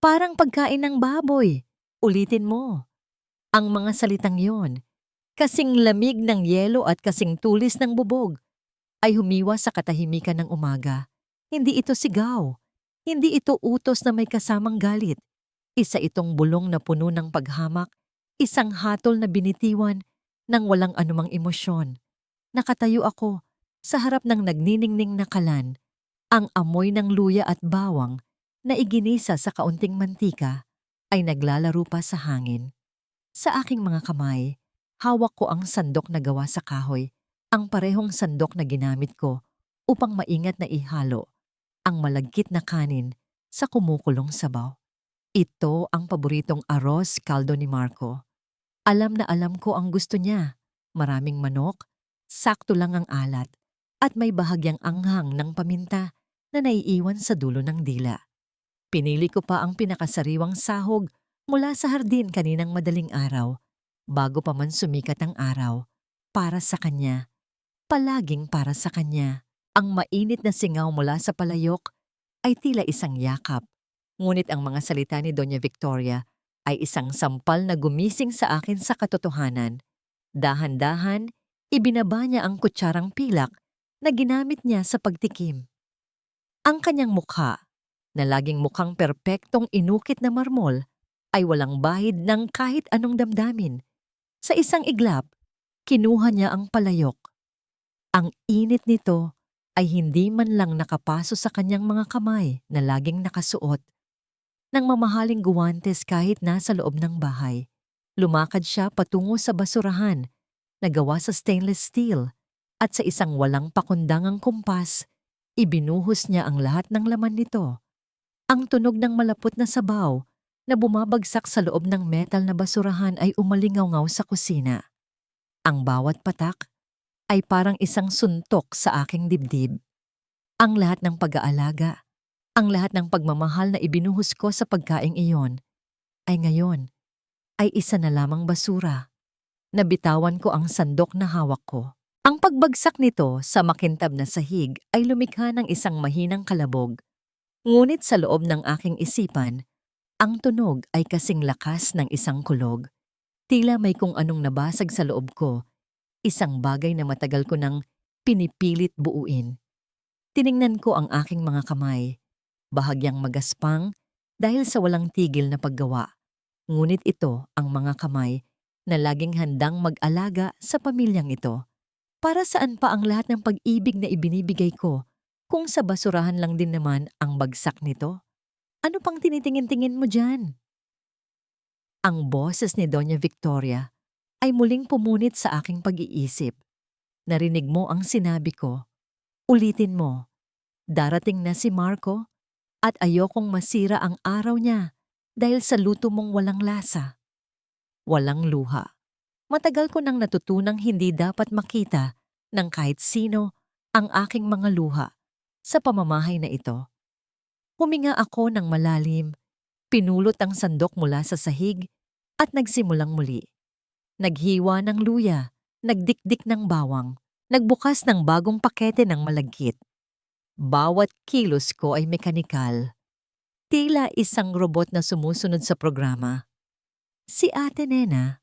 Parang pagkain ng baboy. Ulitin mo. Ang mga salitang yon, kasing lamig ng yelo at kasing tulis ng bubog, ay humiwa sa katahimikan ng umaga. Hindi ito sigaw. Hindi ito utos na may kasamang galit. Isa itong bulong na puno ng paghamak, isang hatol na binitiwan ng walang anumang emosyon. Nakatayo ako sa harap ng nagniningning na kalan, ang amoy ng luya at bawang na iginisa sa kaunting mantika ay naglalaro pa sa hangin. Sa aking mga kamay, hawak ko ang sandok na gawa sa kahoy, ang parehong sandok na ginamit ko upang maingat na ihalo ang malagkit na kanin sa kumukulong sabaw. Ito ang paboritong arroz caldo ni Marco. Alam na alam ko ang gusto niya. Maraming manok, sakto lang ang alat, at may bahagyang anghang ng paminta na naiiwan sa dulo ng dila. Pinili ko pa ang pinakasariwang sahog mula sa hardin kaninang madaling araw, bago pa man sumikat ang araw, para sa kanya. Palaging para sa kanya. Ang mainit na singaw mula sa palayok ay tila isang yakap. Ngunit ang mga salita ni Doña Victoria ay isang sampal na gumising sa akin sa katotohanan. Dahan-dahan, ibinaba niya ang kutsarang pilak na ginamit niya sa pagtikim. Ang kanyang mukha, na laging mukhang perpektong inukit na marmol, ay walang bahid ng kahit anong damdamin. Sa isang iglap, kinuha niya ang palayok. Ang init nito ay hindi man lang nakapaso sa kanyang mga kamay na laging nakasuot ng mamahaling guwantes kahit nasa loob ng bahay. Lumakad siya patungo sa basurahan na gawa sa stainless steel at sa isang walang pakundangang kumpas, ibinuhos niya ang lahat ng laman nito. Ang tunog ng malapot na sabaw na bumabagsak sa loob ng metal na basurahan ay umalingaw-ngaw sa kusina. Ang bawat patak ay parang isang suntok sa aking dibdib. Ang lahat ng pag-aalaga, ang lahat ng pagmamahal na ibinuhos ko sa pagkaing iyon, ay ngayon ay isa na lamang basura. Nabitawan ko ang sandok na hawak ko. Ang pagbagsak nito sa makintab na sahig ay lumikha ng isang mahinang kalabog. Ngunit sa loob ng aking isipan, ang tunog ay kasing lakas ng isang kulog. Tila may kung anong nabasag sa loob ko, isang bagay na matagal ko nang pinipilit buuin. Tiningnan ko ang aking mga kamay, bahagyang magaspang dahil sa walang tigil na paggawa. Ngunit ito ang mga kamay na laging handang mag-alaga sa pamilyang ito. Para saan pa ang lahat ng pag-ibig na ibinibigay ko kung sa basurahan lang din naman ang bagsak nito? Ano pang tinitingin-tingin mo dyan? Ang boses ni Doña Victoria ay muling pumunit sa aking pag-iisip. Narinig mo ang sinabi ko. Ulitin mo. Darating na si Marco at ayokong masira ang araw niya dahil sa luto mong walang lasa. Walang luha. Matagal ko nang natutunang hindi dapat makita ng kahit sino ang aking mga luha sa pamamahay na ito. Huminga ako ng malalim, pinulot ang sandok mula sa sahig at nagsimulang muli. Naghiwa ng luya, nagdikdik ng bawang, nagbukas ng bagong pakete ng malagkit. Bawat kilos ko ay mekanikal. Tila isang robot na sumusunod sa programa. Si Ate Nena,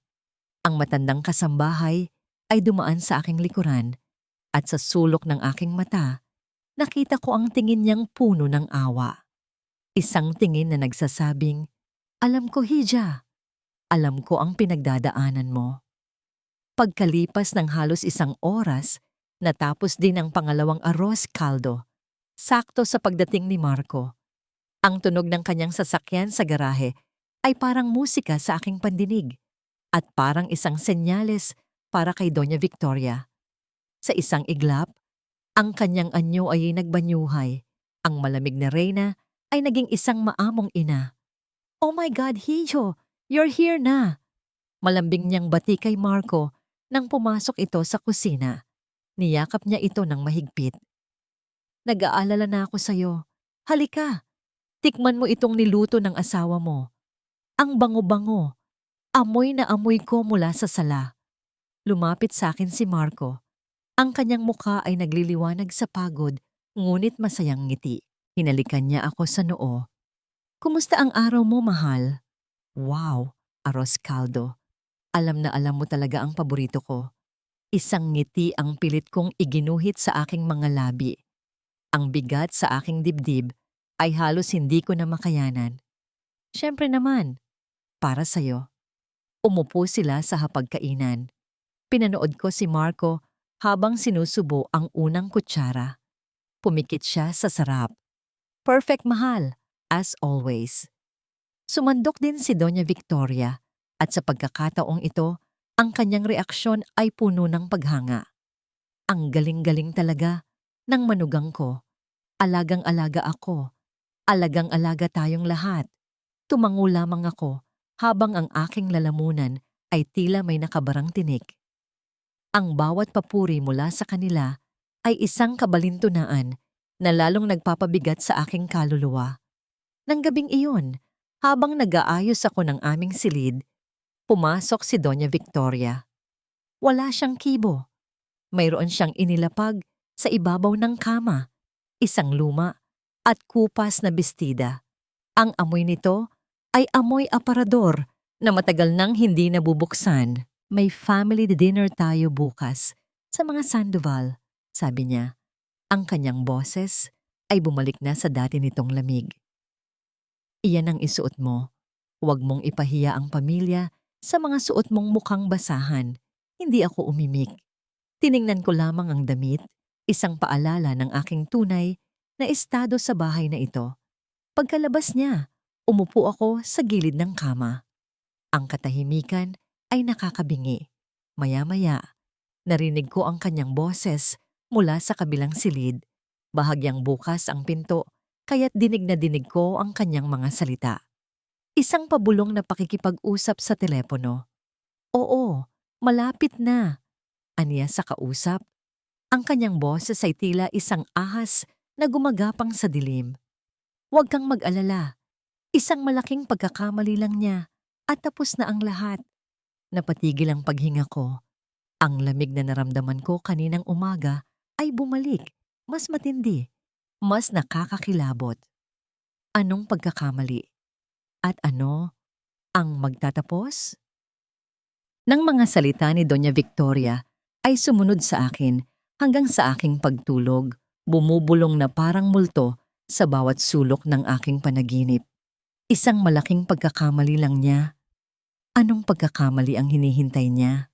ang matandang kasambahay, ay dumaan sa aking likuran at sa sulok ng aking mata, nakita ko ang tingin niyang puno ng awa. Isang tingin na nagsasabing, "Alam ko, Hija. Alam ko ang pinagdadaanan mo." Pagkalipas ng halos isang oras, natapos din ang pangalawang arroz caldo, sakto sa pagdating ni Marco. Ang tunog ng kanyang sasakyan sa garahe ay parang musika sa aking pandinig at parang isang senyales para kay Doña Victoria. Sa isang iglap, ang kanyang anyo ay nagbanyuhay. Ang malamig na reyna ay naging isang maamong ina. "Oh my God, Hijo! You're here na!" Malambing niyang bati kay Marco nang pumasok ito sa kusina. Niyakap niya ito ng mahigpit. "Nag-aalala na ako sa'yo. Halika, tikman mo itong niluto ng asawa mo. Ang bango-bango. Amoy na amoy ko mula sa sala." Lumapit sa akin si Marco. Ang kanyang mukha ay nagliliwanag sa pagod, ngunit masayang ngiti. Hinalikan niya ako sa noo. Kumusta ang araw mo, mahal? Wow, arroz caldo. Alam na alam mo talaga ang paborito ko. Isang ngiti ang pilit kong iginuhit sa aking mga labi. Ang bigat sa aking dibdib ay halos hindi ko na makayanan. Siyempre naman, para sa'yo. Umupo sila sa hapagkainan. Pinanood ko si Marco habang sinusubo ang unang kutsara. Pumikit siya sa sarap. Perfect, mahal, as always. Sumandok din si Doña Victoria at sa pagkakataong ito, ang kanyang reaksyon ay puno ng paghanga. Ang galing-galing talaga ng manugang ko. Alagang-alaga ako. Alagang-alaga tayong lahat. Tumango lamang ako habang ang aking lalamunan ay tila may nakabarang tinik. Ang bawat papuri mula sa kanila ay isang kabalintunaan na lalong nagpapabigat sa aking kaluluwa. Nang gabing iyon, habang nag-aayos ako ng aming silid, pumasok si Doña Victoria. Wala siyang kibo. Mayroon siyang inilapag sa ibabaw ng kama, isang luma at kupas na bestida. Ang amoy nito ay amoy aparador na matagal nang hindi nabubuksan. May family dinner tayo bukas sa mga Sandoval, sabi niya. Ang kanyang boses ay bumalik na sa dati nitong lamig. Iyan ang isuot mo. Huwag mong ipahiya ang pamilya sa mga suot mong mukhang basahan. Hindi ako umimik. Tiningnan ko lamang ang damit, isang paalala ng aking tunay na estado sa bahay na ito. Pagkalabas niya, umupo ako sa gilid ng kama. Ang katahimikan ay nakakabingi. Maya-maya, narinig ko ang kanyang boses mula sa kabilang silid. Bahagyang bukas ang pinto, kaya't dinig na dinig ko ang kanyang mga salita. Isang pabulong na pakikipag-usap sa telepono. Oo, malapit na. Aniya sa kausap. Ang kanyang boses ay tila isang ahas na gumagapang sa dilim. Huwag kang mag-alala. Isang malaking pagkakamali lang niya at tapos na ang lahat. Napatigil ang paghinga ko. Ang lamig na naramdaman ko kaninang umaga ay bumalik, mas matindi, mas nakakakilabot. Anong pagkakamali? At ano ang magtatapos? Nang mga salita ni Doña Victoria ay sumunod sa akin hanggang sa aking pagtulog, bumubulong na parang multo sa bawat sulok ng aking panaginip. Isang malaking pagkakamali lang niya. Anong pagkakamali ang hinihintay niya?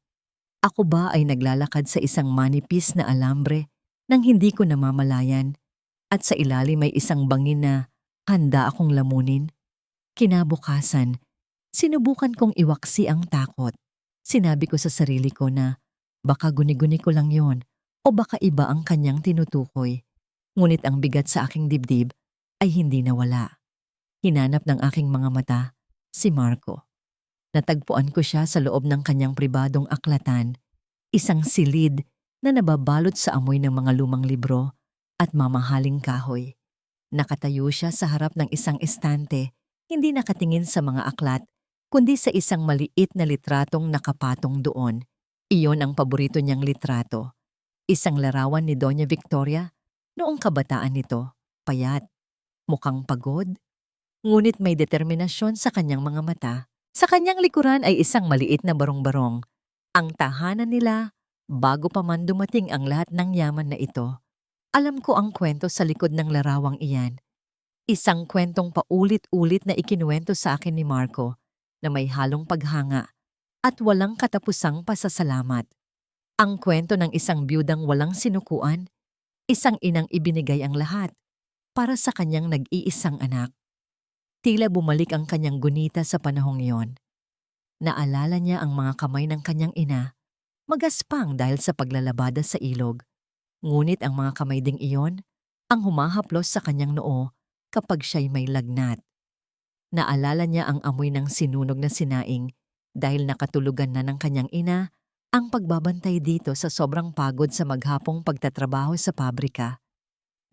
Ako ba ay naglalakad sa isang manipis na alambre nang hindi ko namamalayan at sa ilalim may isang bangin na handa akong lamunin? Kinabukasan, sinubukan kong iwaksi ang takot. Sinabi ko sa sarili ko na baka guni-guni ko lang yon o baka iba ang kanyang tinutukoy. Ngunit ang bigat sa aking dibdib ay hindi nawala. Hinanap ng aking mga mata si Marco. Natagpuan ko siya sa loob ng kanyang pribadong aklatan, isang silid na nababalot sa amoy ng mga lumang libro at mamahaling kahoy. Nakatayo siya sa harap ng isang estante, hindi nakatingin sa mga aklat, kundi sa isang maliit na litratong nakapatong doon. Iyon ang paborito niyang litrato. Isang larawan ni Doña Victoria noong kabataan nito, payat, mukhang pagod, ngunit may determinasyon sa kanyang mga mata. Sa kanyang likuran ay isang maliit na barong-barong. Ang tahanan nila bago pa man dumating ang lahat ng yaman na ito. Alam ko ang kwento sa likod ng larawang iyan. Isang kwentong paulit-ulit na ikinuwento sa akin ni Marco na may halong paghanga at walang katapusang pasasalamat. Ang kwento ng isang biyudang walang sinukuan, isang inang ibinigay ang lahat para sa kanyang nag-iisang anak. Tila bumalik ang kanyang gunita sa panahong iyon. Naalala niya ang mga kamay ng kanyang ina, magaspang dahil sa paglalabada sa ilog. Ngunit ang mga kamay ding iyon ang humahaplos sa kanyang noo kapag siya'y may lagnat. Naalala niya ang amoy ng sinunog na sinaing dahil nakatulugan na ng kanyang ina ang pagbabantay dito sa sobrang pagod sa maghapong pagtatrabaho sa pabrika.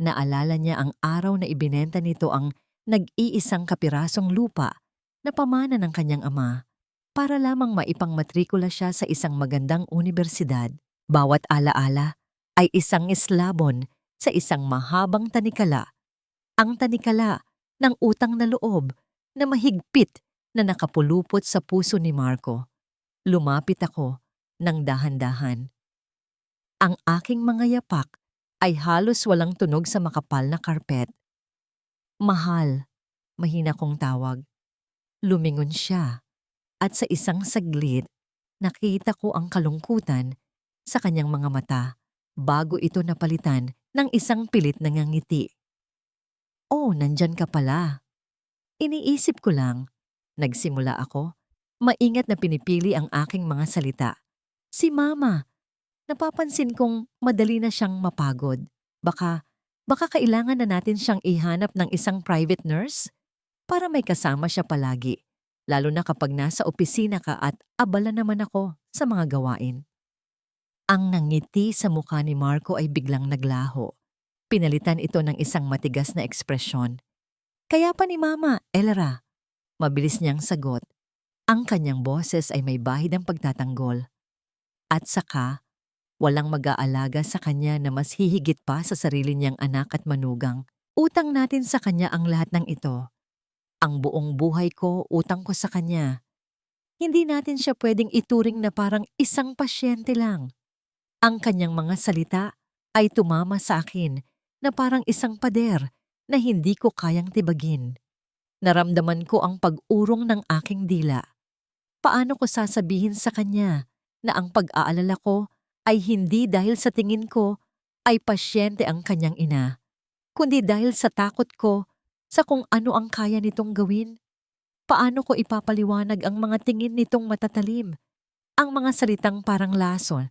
Naalala niya ang araw na ibinenta nito ang nag-iisang kapirasong lupa na pamana ng kanyang ama para lamang maipangmatrikula siya sa isang magandang unibersidad. Bawat alaala ay isang eslabon sa isang mahabang tanikala. Ang tanikala ng utang na loob na mahigpit na nakapulupot sa puso ni Marco. Lumapit ako ng dahan-dahan. Ang aking mga yapak ay halos walang tunog sa makapal na karpet. Mahal, mahina kong tawag. Lumingon siya at sa isang saglit, nakita ko ang kalungkutan sa kanyang mga mata bago ito napalitan ng isang pilit na ngangiti. Oh, nandyan ka pala. Iniisip ko lang. Nagsimula ako. Maingat na pinipili ang aking mga salita. Si Mama. Napapansin kong madali na siyang mapagod. Baka kailangan na natin siyang ihanap ng isang private nurse para may kasama siya palagi. Lalo na kapag nasa opisina ka at abala naman ako sa mga gawain. Ang nangiti sa mukha ni Marco ay biglang naglaho. Pinalitan ito ng isang matigas na ekspresyon. Kaya pa ni Mama, Elra. Mabilis niyang sagot. Ang kanyang boses ay may bahid ng pagtatanggol. At saka, walang mag-aalaga sa kanya na mas hihigit pa sa sarili niyang anak at manugang. Utang natin sa kanya ang lahat ng ito. Ang buong buhay ko, utang ko sa kanya. Hindi natin siya pwedeng ituring na parang isang pasyente lang. Ang kanyang mga salita ay tumama sa akin na parang isang pader na hindi ko kayang tibagin. Naramdaman ko ang pag-urong ng aking dila. Paano ko sasabihin sa kanya na ang pag-aalala ko ay hindi dahil sa tingin ko ay pasyente ang kanyang ina, kundi dahil sa takot ko sa kung ano ang kaya nitong gawin? Paano ko ipapaliwanag ang mga tingin nitong matatalim, ang mga salitang parang lason,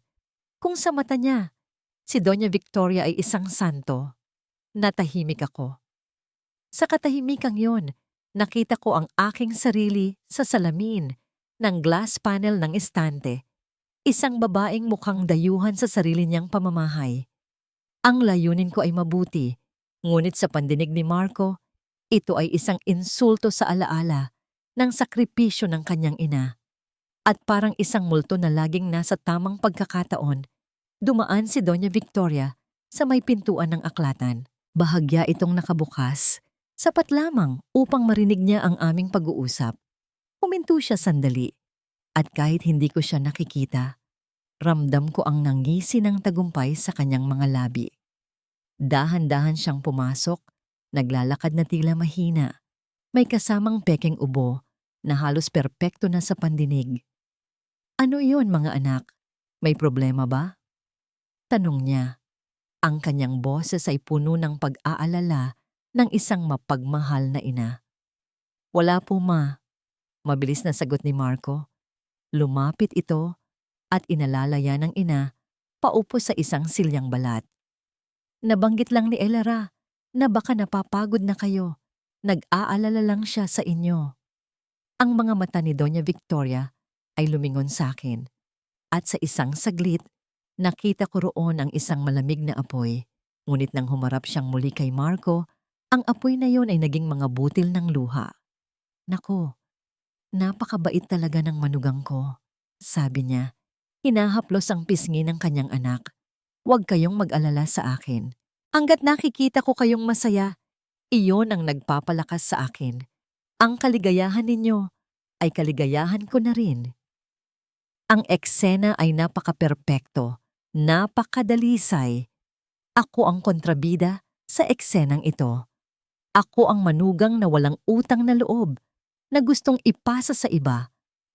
kung sa mata niya, si Doña Victoria ay isang santo? Natahimik ako. Sa katahimikang yon, nakita ko ang aking sarili sa salamin ng glass panel ng estante. Isang babaeng mukhang dayuhan sa sarili niyang pamamahay. Ang layunin ko ay mabuti, ngunit sa pandinig ni Marco, ito ay isang insulto sa alaala ng sakripisyo ng kanyang ina. At parang isang multo na laging nasa tamang pagkakataon, dumaan si Doña Victoria sa may pintuan ng aklatan. Bahagya itong nakabukas, sapat lamang upang marinig niya ang aming pag-uusap. Huminto siya sandali, at kahit hindi ko siya nakikita, ramdam ko ang nangisi ng tagumpay sa kanyang mga labi. Dahan-dahan siyang pumasok, naglalakad na tila mahina. May kasamang pekeng ubo na halos perpekto na sa pandinig. Ano iyon, mga anak? May problema ba? Tanong niya. Ang kanyang boses ay puno ng pag-aalala ng isang mapagmahal na ina. Wala po, Ma. Mabilis na sagot ni Marco. Lumapit ito at inalalaya ng ina paupo sa isang silyang balat. Nabanggit lang ni Elra na baka napapagod na kayo. Nag-aalala lang siya sa inyo. Ang mga mata ni Doña Victoria ay lumingon sa akin at sa isang saglit, nakita ko roon ang isang malamig na apoy. Ngunit nang humarap siyang muli kay Marco, ang apoy na yon ay naging mga butil ng luha. Nako, napakabait talaga ng manugang ko, sabi niya. Hinahaplos ang pisngi ng kanyang anak. Huwag kayong mag-alala sa akin. Hanggat nakikita ko kayong masaya, iyon ang nagpapalakas sa akin. Ang kaligayahan ninyo ay kaligayahan ko na rin. Ang eksena ay napaka-perpekto, napakadalisay. Ako ang kontrabida sa eksenang ito. Ako ang manugang na walang utang na loob, na gustong ipasa sa iba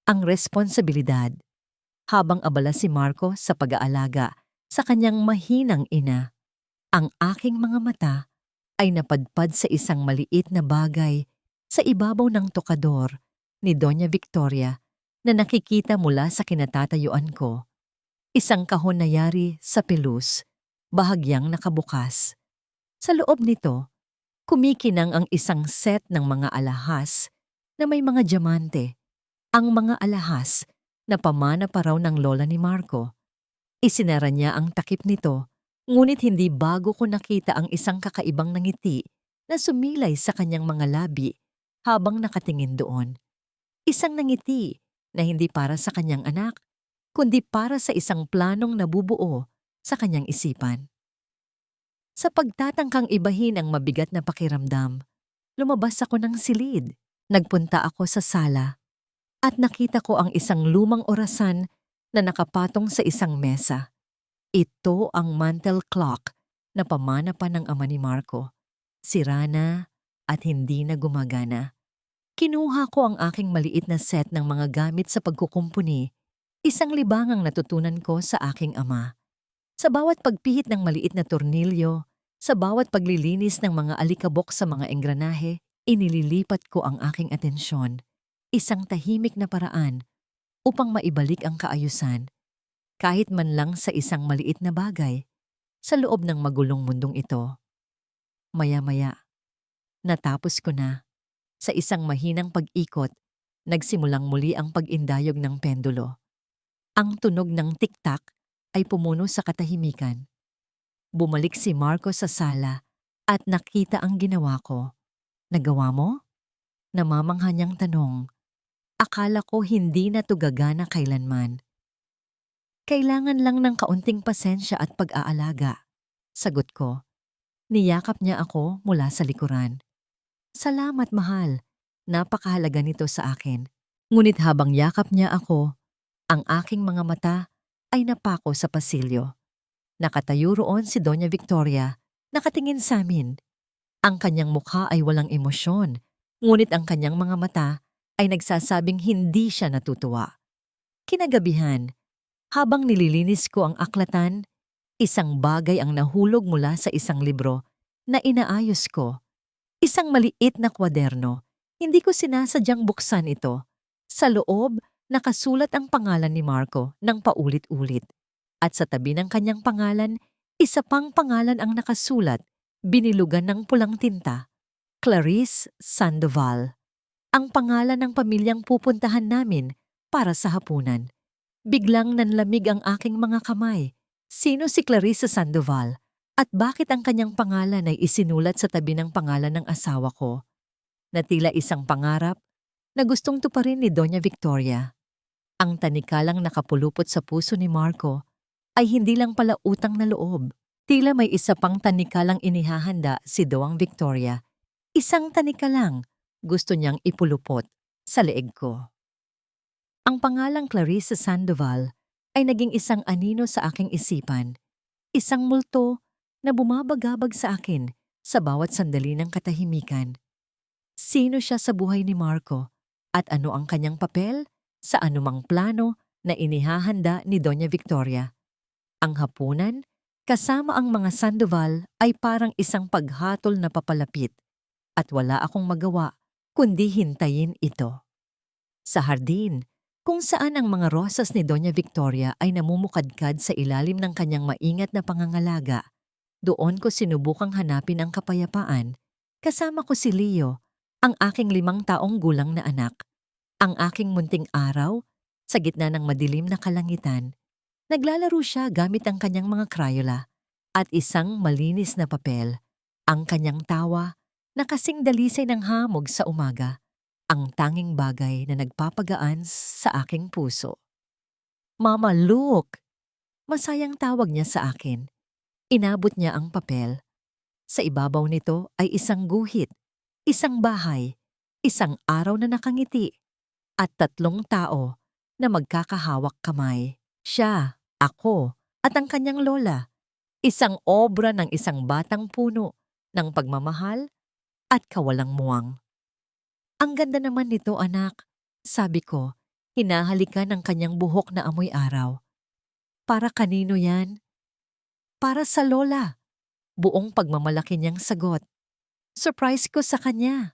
ang responsibilidad. Habang abala si Marco sa pag-aalaga sa kanyang mahinang ina, ang aking mga mata ay napadpad sa isang maliit na bagay sa ibabaw ng tokador ni Doña Victoria na nakikita mula sa kinatatayuan ko. Isang kahon na yari sa pelus, bahagyang nakabukas. Sa loob nito, kumikinang ang isang set ng mga alahas na may mga diamante. Ang mga alahas na pamana pa raw ng lola ni Marco. Isinara niya ang takip nito, ngunit hindi bago ko nakita ang isang kakaibang ngiti na sumilay sa kanyang mga labi habang nakatingin doon. Isang ngiti na hindi para sa kanyang anak, kundi para sa isang planong nabubuo sa kanyang isipan. Sa pagtatangkang ibahin ang mabigat na pakiramdam, lumabas ako ng silid. Nagpunta ako sa sala at nakita ko ang isang lumang orasan na nakapatong sa isang mesa. Ito ang mantel clock na pamana pa ng ama ni Marco. Sira na at hindi na gumagana. Kinuha ko ang aking maliit na set ng mga gamit sa pagkukumpuni, isang libangang natutunan ko sa aking ama. Sa bawat pagpihit ng maliit na tornilyo, sa bawat paglilinis ng mga alikabok sa mga engranahe, inililipat ko ang aking atensyon. Isang tahimik na paraan upang maibalik ang kaayusan, kahit man lang sa isang maliit na bagay, sa loob ng magulong mundong ito. Maya-maya, natapos ko na. Sa isang mahinang pag-ikot, nagsimulang muli ang pag-indayog ng pendulo. Ang tunog ng tiktak ay pumuno sa katahimikan. Bumalik si Marco sa sala at nakita ang ginawa ko. Nagawa mo? Namamangha niyang tanong. Akala ko hindi na to gagana kailanman. Kailangan lang ng kaunting pasensya at pag-aalaga. Sagot ko. Niyakap niya ako mula sa likuran. Salamat, mahal. Napakahalaga nito sa akin. Ngunit habang yakap niya ako, ang aking mga mata ay napako sa pasilyo. Nakatayo roon si Doña Victoria, nakatingin sa amin. Ang kanyang mukha ay walang emosyon, ngunit ang kanyang mga mata ay nagsasabing hindi siya natutuwa. Kinagabihan, habang nililinis ko ang aklatan, isang bagay ang nahulog mula sa isang libro na inaayos ko. Isang maliit na kwaderno. Hindi ko sinasadyang buksan ito. Sa loob, nakasulat ang pangalan ni Marco ng paulit-ulit. At sa tabi ng kanyang pangalan, isa pang pangalan ang nakasulat, binilugan ng pulang tinta. Clarice Sandoval. Ang pangalan ng pamilyang pupuntahan namin para sa hapunan. Biglang nanlamig ang aking mga kamay. Sino si Clarice Sandoval? At bakit ang kanyang pangalan ay isinulat sa tabi ng pangalan ng asawa ko? Na tila isang pangarap na gustong tuparin ni Doña Victoria. Ang tanikalang nakapulupot sa puso ni Marco ay hindi lang pala utang na loob. Tila may isa pang tanikalang inihahanda si Doang Victoria. Isang tanikalang gusto niyang ipulupot sa leeg ko. Ang pangalang Clarice Sandoval ay naging isang anino sa aking isipan. Isang multo na bumabagabag sa akin sa bawat sandali ng katahimikan. Sino siya sa buhay ni Marco at ano ang kanyang papel sa anumang plano na inihahanda ni Doña Victoria? Ang hapunan, kasama ang mga Sandoval ay parang isang paghatol na papalapit at wala akong magawa kundi hintayin ito. Sa hardin, kung saan ang mga rosas ni Doña Victoria ay namumukadkad sa ilalim ng kanyang maingat na pangangalaga, doon ko sinubukang hanapin ang kapayapaan. Kasama ko si Leo, ang aking 5 taong gulang na anak. Ang aking munting araw, sa gitna ng madilim na kalangitan, naglalaro siya gamit ang kanyang mga Crayola at isang malinis na papel. Ang kanyang tawa na kasing dalisay ng hamog sa umaga, ang tanging bagay na nagpapagaan sa aking puso. Mama, look! Masayang tawag niya sa akin. Inabot niya ang papel. Sa ibabaw nito ay isang guhit, isang bahay, isang araw na nakangiti, at 3 tao na magkakahawak kamay. Siya, ako, at ang kanyang lola. Isang obra ng isang batang puno ng pagmamahal at kawalang muwang. Ang ganda naman nito, anak, sabi ko, hinahalikan ng kanyang buhok na amoy araw. Para kanino yan? Para sa lola. Buong pagmamalaki niyang sagot. Surprise ko sa kanya.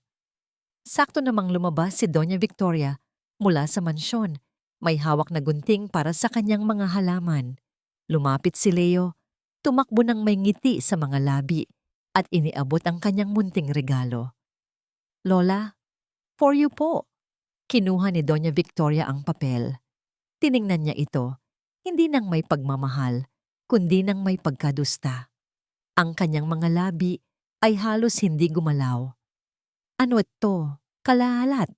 Sakto namang lumabas si Doña Victoria mula sa mansyon. May hawak na gunting para sa kanyang mga halaman. Lumapit si Leo, tumakbo ng may ngiti sa mga labi at iniabot ang kanyang munting regalo. Lola, for you po. Kinuha ni Doña Victoria ang papel. Tiningnan niya ito, hindi nang may pagmamahal, kundi nang may pagkadusta. Ang kanyang mga labi ay halos hindi gumalaw. Ano ito? Kalalat.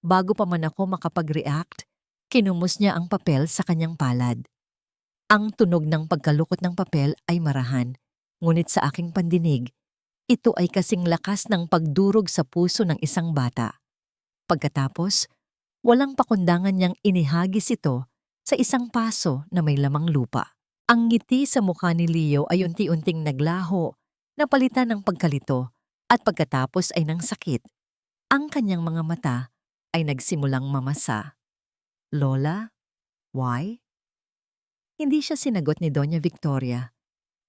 Bago pa man ako makapag-react, kinumus niya ang papel sa kanyang palad. Ang tunog ng pagkalukot ng papel ay marahan, ngunit sa aking pandinig, ito ay kasing lakas ng pagdurog sa puso ng isang bata. Pagkatapos, walang pakundangan niyang inihagis ito sa isang paso na may lamang lupa. Ang ngiti sa mukha ni Leo ay unti-unting naglaho, napalitan ng pagkalito, at pagkatapos ay ng sakit. Ang kanyang mga mata ay nagsimulang mamasa. Lola, why? Hindi siya sinagot ni Doña Victoria.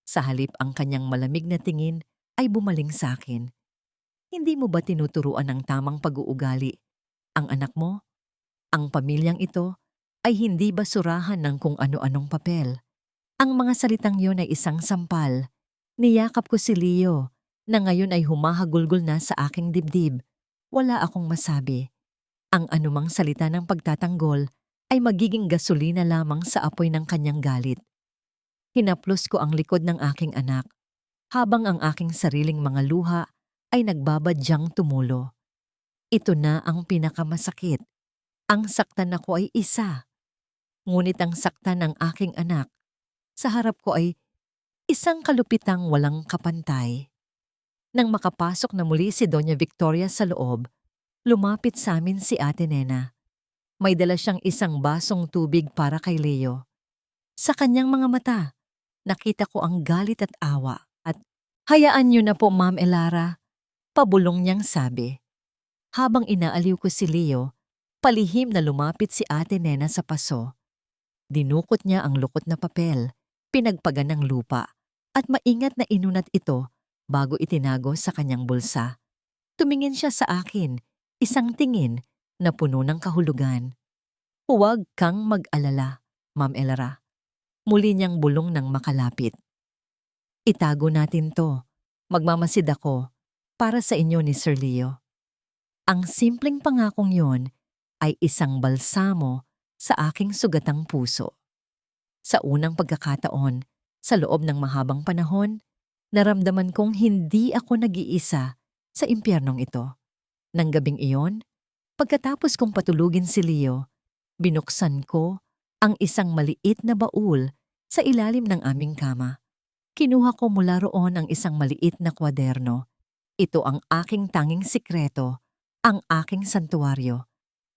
Sa halip ang kanyang malamig na tingin ay bumaling sa akin. Hindi mo ba tinuturuan ng tamang pag-uugali? Ang anak mo, ang pamilyang ito, ay hindi basurahan ng kung ano-anong papel. Ang mga salitang yon ay isang sampal. Niyakap ko si Leo, na ngayon ay humahagulgol na sa aking dibdib. Wala akong masabi. Ang anumang salita ng pagtatanggol ay magiging gasolina lamang sa apoy ng kanyang galit. Hinaplos ko ang likod ng aking anak, habang ang aking sariling mga luha ay nagbabadyang tumulo. Ito na ang pinakamasakit. Ang saktan ako ay isa. Ngunit ang saktan ng aking anak, sa harap ko ay isang kalupitang walang kapantay. Nang makapasok na muli si Doña Victoria sa loob, lumapit sa amin si Ate Nena. May dala siyang isang basong tubig para kay Leo. Sa kanyang mga mata, nakita ko ang galit at awa at, "Hayaan niyo na po, Ma'am Elara," pabulong niyang sabi. Habang inaaliw ko si Leo, palihim na lumapit si Ate Nena sa paso. Dinukot niya ang lukot na papel, pinagpagan ng lupa, at maingat na inunat ito bago itinago sa kanyang bulsa. Tumingin siya sa akin, isang tingin na puno ng kahulugan. "Huwag kang mag-alala, Ma'am Elara." Muli niyang bulong ng makalapit. "Itago natin to. Magmamasid ako para sa inyo ni Sir Leo." Ang simpleng pangakong yon ay isang balsamo sa aking sugatang puso. Sa unang pagkakataon, sa loob ng mahabang panahon, naramdaman kong hindi ako nag-iisa sa impyernong ito. Nang gabing iyon, pagkatapos kong patulugin si Leo, binuksan ko ang isang maliit na baul sa ilalim ng aming kama. Kinuha ko mula roon ang isang maliit na kwaderno. Ito ang aking tanging sikreto, ang aking santuwaryo.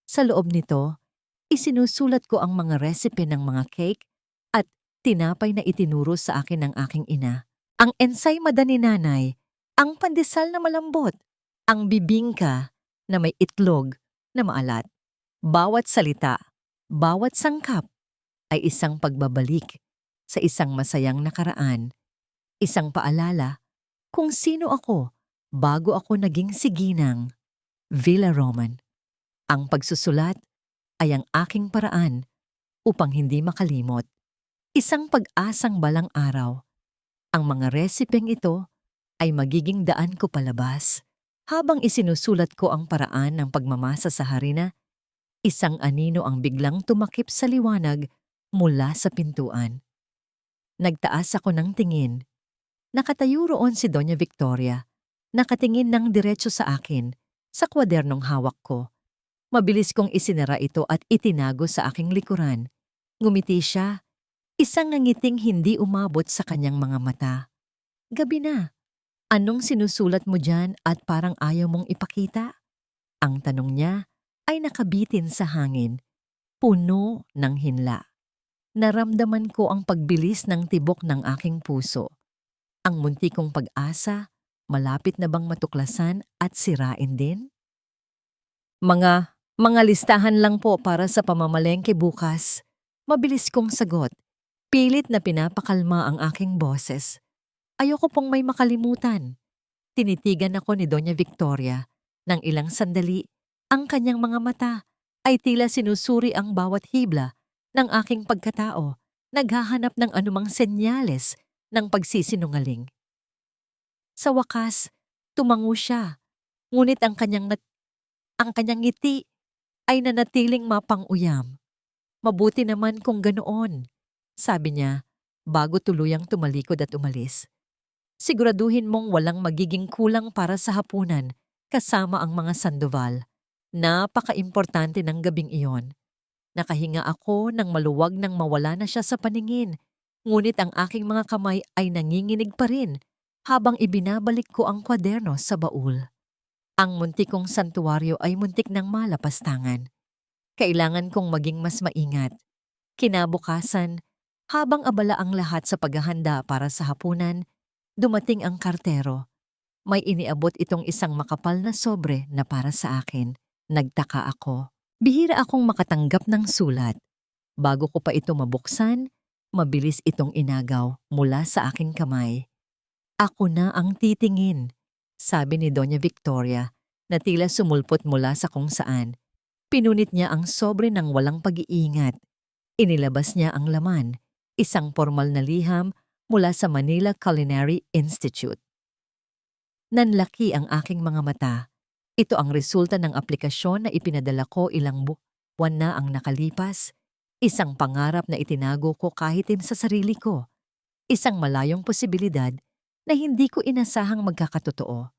Sa loob nito, isinusulat ko ang mga recipe ng mga cake at tinapay na itinuro sa akin ng aking ina. Ang ensaymada ni nanay, ang pandesal na malambot, ang bibingka na may itlog na maalat. Bawat salita, bawat sangkap ay isang pagbabalik sa isang masayang nakaraan, isang paalala kung sino ako bago ako naging siginang Villaroman. Ang pagsusulat ay ang aking paraan upang hindi makalimot. Isang pag-asang balang araw. Ang mga resipeng ito ay magiging daan ko palabas habang isinusulat ko ang paraan ng pagmamasa sa harina. Isang anino ang biglang tumakip sa liwanag mula sa pintuan. Nagtaas ako ng tingin. Nakatayo roon si Doña Victoria, nakatingin ng diretso sa akin sa kwadernong hawak ko. Mabilis kong isinara ito at itinago sa aking likuran. Ngumiti siya, isang ngangiting hindi umabot sa kanyang mga mata. "Gabi na. Anong sinusulat mo dyan at parang ayaw mong ipakita?" Ang tanong niya ay nakabitin sa hangin, puno ng hinla. Naramdaman ko ang pagbilis ng tibok ng aking puso. Ang munti kong pag-asa, malapit na bang matuklasan at sirain din? Mga listahan lang po para sa pamamalengke bukas." Mabilis kong sagot. Pilit na pinapakalma ang aking boses. Ayoko pong may makalimutan. Tinitigan ako ni Doña Victoria. Nang ilang sandali, ang kanyang mga mata ay tila sinusuri ang bawat hibla ng aking pagkatao, naghahanap ng anumang senyales ng pagsisinungaling. Sa wakas, tumango siya, ngunit ang kanyang ngiti ay nanatiling mapang-uyam. "Mabuti naman kung ganoon," sabi niya bago tuluyang tumalikod at umalis. "Siguraduhin mong walang magiging kulang para sa hapunan kasama ang mga Sandoval. Napaka-importante ng gabing iyon." Nakahinga ako nang maluwag nang mawala na siya sa paningin, ngunit ang aking mga kamay ay nanginginig pa rin habang ibinabalik ko ang kwaderno sa baul. Ang muntik kong santuwaryo ay muntik ng malapastangan. Kailangan kong maging mas maingat. Kinabukasan, habang abala ang lahat sa paghahanda para sa hapunan, dumating ang kartero. May iniabot itong isang makapal na sobre na para sa akin. Nagtaka ako. Bihira akong makatanggap ng sulat. Bago ko pa ito mabuksan, mabilis itong inagaw mula sa aking kamay. Ako na ang titingin, sabi ni Doña Victoria na tila sumulpot mula sa kung saan. Pinunit niya ang sobre ng walang pag-iingat. Inilabas niya ang laman, isang formal na liham mula sa Manila Culinary Institute. Nanlaki ang aking mga mata. Ito ang resulta ng aplikasyon na ipinadala ko ilang buwan na ang nakalipas, isang pangarap na itinago ko kahit sa sarili ko, isang malayong posibilidad na hindi ko inasahang magkakatotoo.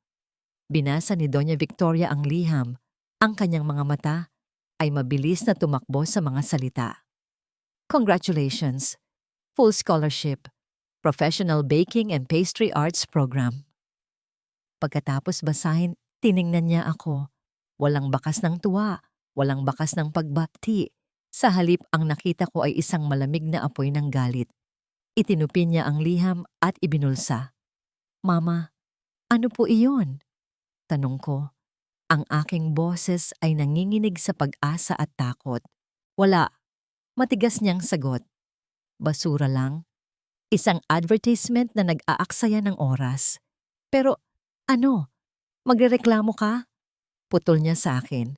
Binasa ni Doña Victoria ang liham, ang kanyang mga mata ay mabilis na tumakbo sa mga salita. Congratulations! Full scholarship, Professional Baking and Pastry Arts Program. Pagkatapos basahin, tiningnan niya ako. Walang bakas ng tuwa, walang bakas ng pagbati. Sa halip ang nakita ko ay isang malamig na apoy ng galit. Itinupi niya ang liham at ibinulsa. Mama, ano po iyon? Tanong ko. Ang aking boses ay nanginginig sa pag-asa at takot. Wala. Matigas niyang sagot. Basura lang. Isang advertisement na nag-aaksaya ng oras. Pero ano? Magrereklamo ka? Putol niya sa akin.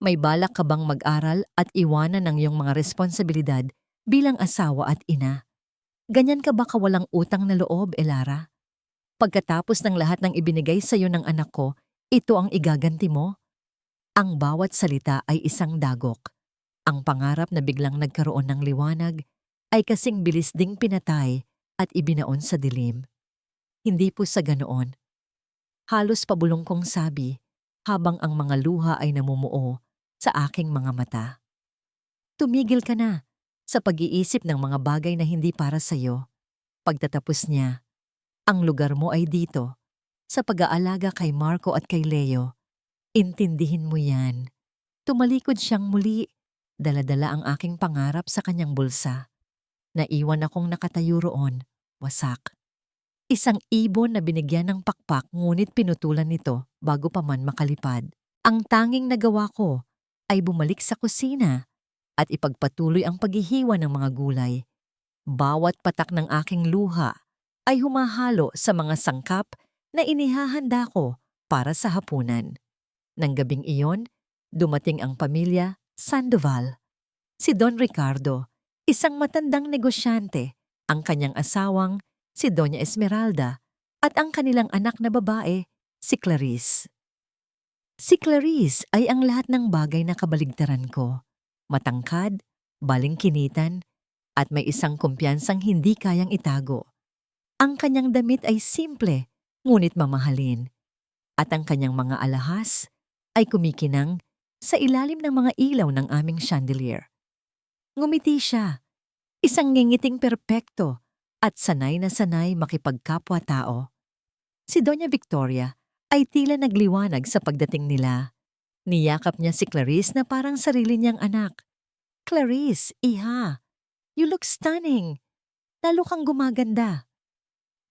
May balak ka bang mag-aral at iwanan ang iyong mga responsibilidad bilang asawa at ina? Ganyan ka ba kawalang utang na loob, Elara? Pagkatapos ng lahat ng ibinigay sa iyo ng anak ko, ito ang igaganti mo? Ang bawat salita ay isang dagok. Ang pangarap na biglang nagkaroon ng liwanag ay kasing bilis ding pinatay at ibinaon sa dilim. Hindi po sa ganoon. Halos pabulong kong sabi habang ang mga luha ay namumuo sa aking mga mata. Tumigil ka na sa pag-iisip ng mga bagay na hindi para sa iyo. Pagtatapos niya, ang lugar mo ay dito, sa pag-aalaga kay Marco at kay Leo. Intindihin mo yan. Tumalikod siyang muli, dala-dala ang aking pangarap sa kanyang bulsa. Naiwan akong nakatayo roon, wasak. Isang ibon na binigyan ng pakpak ngunit pinutulan nito bago pa man makalipad. Ang tanging nagawa ko ay bumalik sa kusina at ipagpatuloy ang paghihiwa ng mga gulay. Bawat patak ng aking luha ay humahalo sa mga sangkap na inihahanda ko para sa hapunan. Nang gabing iyon, dumating ang pamilya Sandoval. Si Don Ricardo, isang matandang negosyante, ang kanyang asawang si Doña Esmeralda at ang kanilang anak na babae, si Clarice. Si Clarice ay ang lahat ng bagay na kabaligtaran ko. Matangkad, balingkinitan, at may isang kumpiyansang hindi kayang itago. Ang kanyang damit ay simple, ngunit mamahalin. At ang kanyang mga alahas ay kumikinang sa ilalim ng mga ilaw ng aming chandelier. Ngumiti siya, isang ngingiting perpekto, at sanay na sanay makipagkapwa-tao. Si Doña Victoria ay tila nagliwanag sa pagdating nila. Niyakap niya si Clarice na parang sarili niyang anak. Clarice, iha, you look stunning. Lalo kang gumaganda.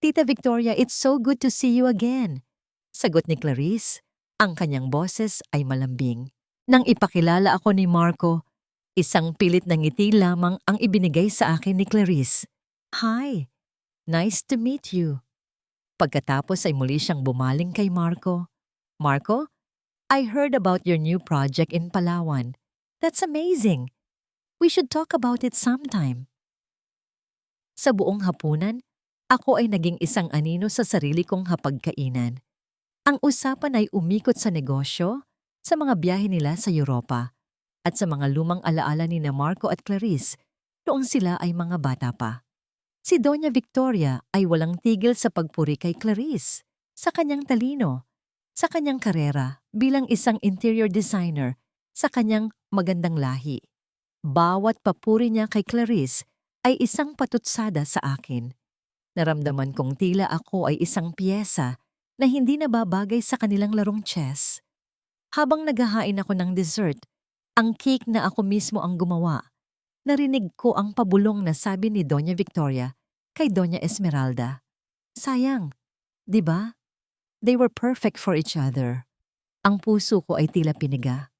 Tita Victoria, it's so good to see you again. Sagot ni Clarice, ang kanyang boses ay malambing. Nang ipakilala ako ni Marco, isang pilit na ngiti lamang ang ibinigay sa akin ni Clarice. Hi, nice to meet you. Pagkatapos ay muli siyang bumaling kay Marco. Marco, I heard about your new project in Palawan. That's amazing. We should talk about it sometime. Sa buong hapunan, ako ay naging isang anino sa sarili kong hapagkainan. Ang usapan ay umikot sa negosyo, sa mga biyahe nila sa Europa, at sa mga lumang alaala ni na Marco at Clarice noong sila ay mga bata pa. Si Doña Victoria ay walang tigil sa pagpuri kay Clarice, sa kanyang talino, sa kanyang karera bilang isang interior designer, sa kanyang magandang lahi. Bawat papuri niya kay Clarice ay isang patutsada sa akin. Naramdaman kong tila ako ay isang piyesa na hindi nababagay sa kanilang larong chess. Habang naghahain ako ng dessert, ang cake na ako mismo ang gumawa, narinig ko ang pabulong na sabi ni Doña Victoria kay Doña Esmeralda. Sayang, di ba? They were perfect for each other. Ang puso ko ay tila piniga.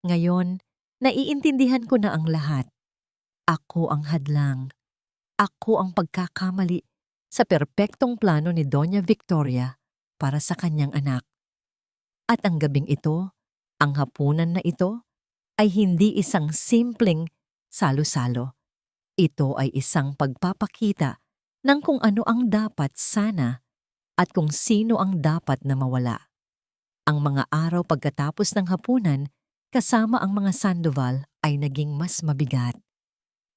Ngayon, naiintindihan ko na ang lahat. Ako ang hadlang. Ako ang pagkakamali sa perpektong plano ni Doña Victoria para sa kanyang anak. At ang gabing ito, ang hapunan na ito, ay hindi isang simpleng salo-salo. Ito ay isang pagpapakita ng kung ano ang dapat sana at kung sino ang dapat na mawala. Ang mga araw pagkatapos ng hapunan, kasama ang mga Sandoval ay naging mas mabigat.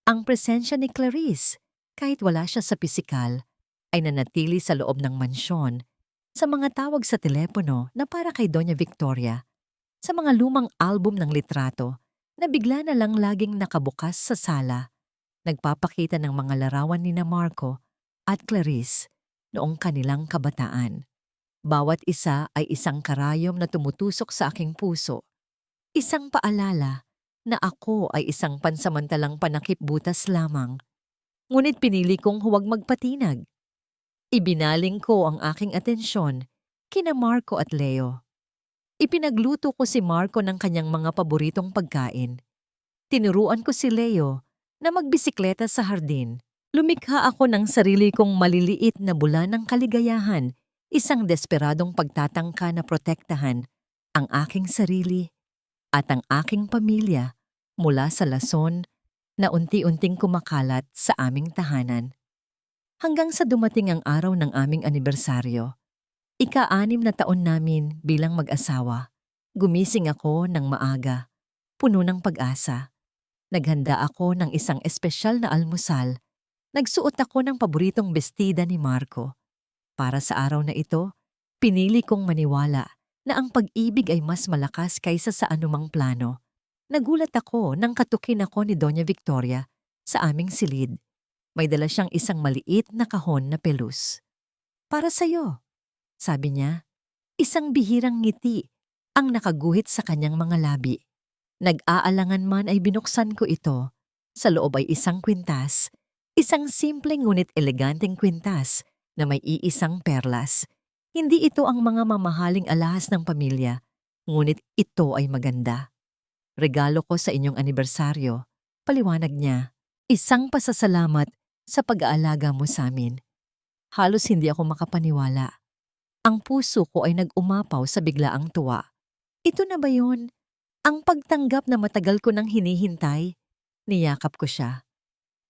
Ang presensya ni Clarice, kahit wala siya sa pisikal, ay nanatili sa loob ng mansyon, sa mga tawag sa telepono na para kay Doña Victoria, sa mga lumang album ng litrato na bigla na lang laging nakabukas sa sala, nagpapakita ng mga larawan ni na Marco at Clarice noong kanilang kabataan. Bawat isa ay isang karayom na tumutusok sa aking puso. Isang paalala na ako ay isang pansamantalang panakip-butas lamang. Ngunit pinili kong huwag magpatinag. Ibinaling ko ang aking atensyon kina Marco at Leo. Ipinagluto ko si Marco ng kanyang mga paboritong pagkain. Tinuruan ko si Leo na magbisikleta sa hardin. Lumikha ako ng sarili kong maliliit na bula ng kaligayahan, isang desperadong pagtatangka na protektahan ang aking sarili at ang aking pamilya mula sa lason na unti-unting kumakalat sa aming tahanan. Hanggang sa dumating ang araw ng aming anibersaryo, ika-6 na taon namin bilang mag-asawa. Gumising ako ng maaga, puno ng pag-asa. Naghanda ako ng isang espesyal na almusal. Nagsuot ako ng paboritong bestida ni Marco. Para sa araw na ito, pinili kong maniwala na ang pag-ibig ay mas malakas kaysa sa anumang plano. Nagulat ako nang katukin ako ni Doña Victoria sa aming silid. May dala siyang isang maliit na kahon na pelus. Para sa'yo, sabi niya. Isang bihirang ngiti ang nakaguhit sa kanyang mga labi. Nag-aalangan man ay binuksan ko ito. Sa loob ay isang kwintas, isang simpleng ngunit eleganteng kwintas na may iisang perlas. Hindi ito ang mga mamahaling alahas ng pamilya, ngunit ito ay maganda. Regalo ko sa inyong anibersaryo, paliwanag niya, isang pasasalamat sa pag-aalaga mo sa amin. Halos hindi ako makapaniwala. Ang puso ko ay nag-umapaw sa biglaang tuwa. Ito na ba yun? Ang pagtanggap na matagal ko nang hinihintay? Niyakap ko siya.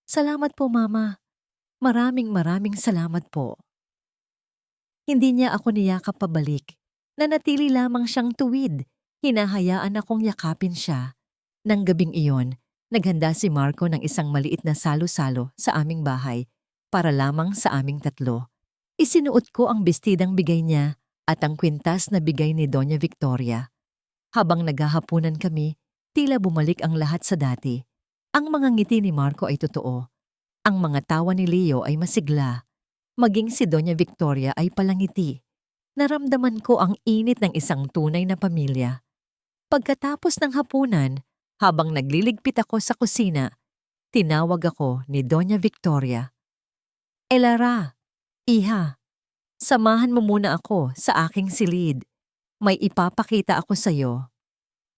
Salamat po, Mama. Maraming salamat po. Hindi niya ako niyakap pabalik. Nanatili lamang siyang tuwid. Hinahayaan akong yakapin siya. Nang gabing iyon, naghanda si Marco ng isang maliit na salo-salo sa aming bahay para lamang sa aming tatlo. Isinuot ko ang bestidang bigay niya at ang kwintas na bigay ni Doña Victoria. Habang naghahapunan kami, tila bumalik ang lahat sa dati. Ang mga ngiti ni Marco ay totoo. Ang mga tawa ni Leo ay masigla. Maging si Doña Victoria ay palangiti. Naramdaman ko ang init ng isang tunay na pamilya. Pagkatapos ng hapunan, habang nagliligpit ako sa kusina, tinawag ako ni Doña Victoria. Elara, iha, samahan mo muna ako sa aking silid. May ipapakita ako sa iyo.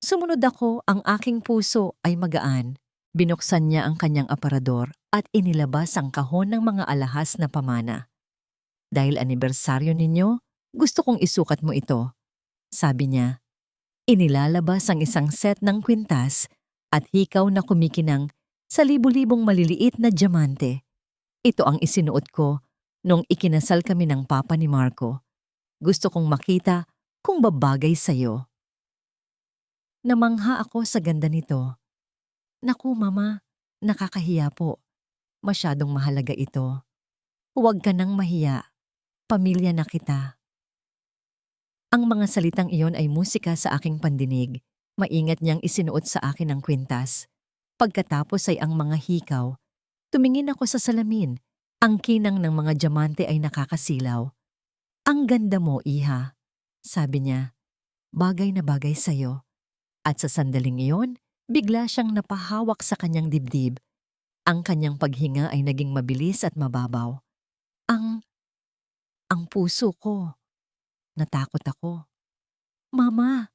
Sumunod ako, ang aking puso ay magaan. Binuksan niya ang kanyang aparador at inilabas ang kahon ng mga alahas na pamana. Dahil anibersaryo ninyo, gusto kong isukat mo ito. Sabi niya. Inilalabas ang isang set ng kwintas at hikaw na kumikinang sa libu-libong maliliit na diamante. Ito ang isinuot ko nung ikinasal kami ng papa ni Marco. Gusto kong makita kung babagay sa'yo. Namangha ako sa ganda nito. Naku, Mama, nakakahiya po. Masyadong mahalaga ito. Huwag ka nang mahiya. Pamilya na kita. Ang mga salitang iyon ay musika sa aking pandinig. Maingat niyang isinuot sa akin ang kwintas. Pagkatapos ay ang mga hikaw. Tumingin ako sa salamin. Ang kinang ng mga diamante ay nakakasilaw. Ang ganda mo, iha, sabi niya, bagay na bagay sa'yo. At sa sandaling iyon, bigla siyang napahawak sa kanyang dibdib. Ang kanyang paghinga ay naging mabilis at mababaw. Ang, ang puso ko. Natakot ako. Mama,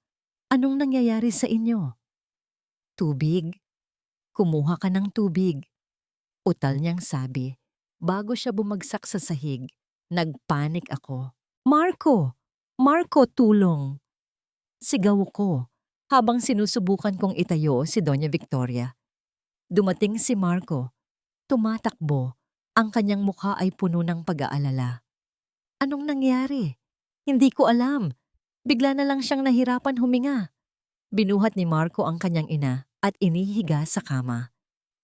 anong nangyayari sa inyo? Tubig. Kumuha ka ng tubig. Utal niyang sabi. Bago siya bumagsak sa sahig, nagpanik ako. Marco! Marco, tulong! Sigaw ko habang sinusubukan kong itayo si Doña Victoria. Dumating si Marco. Tumatakbo. Ang kanyang mukha ay puno ng pag-aalala. Anong nangyari? Hindi ko alam. Bigla na lang siyang nahirapan huminga. Binuhat ni Marco ang kanyang ina at inihiga sa kama.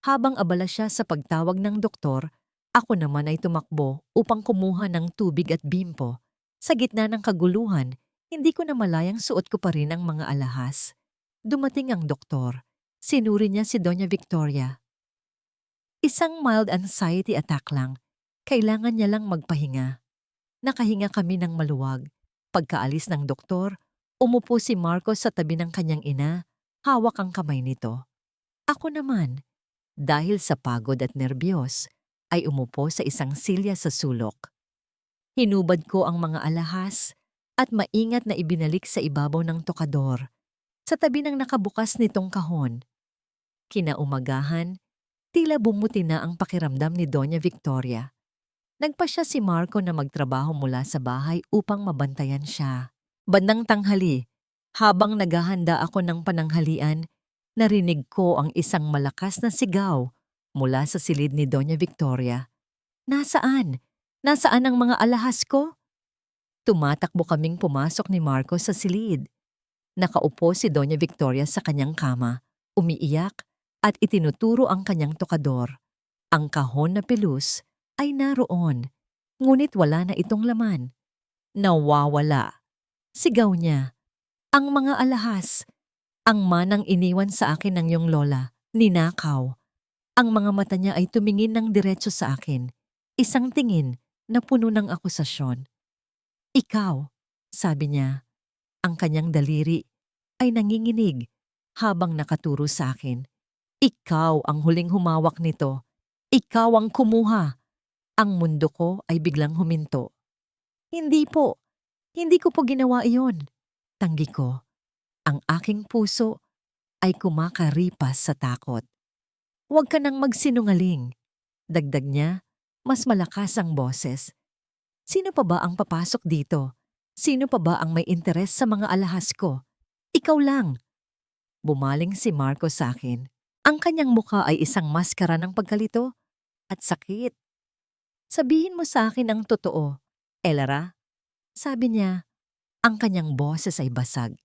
Habang abala siya sa pagtawag ng doktor, ako naman ay tumakbo upang kumuha ng tubig at bimpo. Sa gitna ng kaguluhan, hindi ko na malayang suot ko pa rin ang mga alahas. Dumating ang doktor. Sinuri niya si Doña Victoria. Isang mild anxiety attack lang. Kailangan niya lang magpahinga. Nakahinga kami ng maluwag. Pagkaalis ng doktor, umupo si Marcos sa tabi ng kanyang ina, hawak ang kamay nito. Ako naman, dahil sa pagod at nerbiyos, ay umupo sa isang silya sa sulok. Hinubad ko ang mga alahas at maingat na ibinalik sa ibabaw ng tokador, sa tabi ng nakabukas nitong kahon. Kinaumagahan, tila bumuti na ang pakiramdam ni Doña Victoria. Nagpasya si Marco na magtrabaho mula sa bahay upang mabantayan siya. Bandang tanghali, habang naghahanda ako ng pananghalian, narinig ko ang isang malakas na sigaw mula sa silid ni Doña Victoria. Nasaan? Nasaan ang mga alahas ko? Tumatakbo kaming pumasok ni Marco sa silid. Nakaupo si Doña Victoria sa kanyang kama, umiiyak at itinuturo ang kanyang tokador. Ang kahon na pelus ay naroon, ngunit wala na itong laman. Nawawala. Sigaw niya. Ang mga alahas, ang manang iniwan sa akin ng iyong lola, ninakaw. Ang mga mata niya ay tumingin ng diretso sa akin. Isang tingin na puno ng akusasyon. Ikaw, sabi niya. Ang kanyang daliri ay nanginginig habang nakaturo sa akin. Ikaw ang huling humawak nito. Ikaw ang kumuha. Ang mundo ko ay biglang huminto. Hindi po. Hindi ko po ginawa iyon. Tanggi ko. Ang aking puso ay kumakaripas sa takot. Huwag ka nang magsinungaling. Dagdag niya, mas malakas ang boses. Sino pa ba ang papasok dito? Sino pa ba ang may interes sa mga alahas ko? Ikaw lang. Bumaling si Marco sa akin. Ang kanyang mukha ay isang maskara ng pagkalito at sakit. Sabihin mo sa akin ang totoo, Elara. Sabi niya, ang kanyang boses ay basag.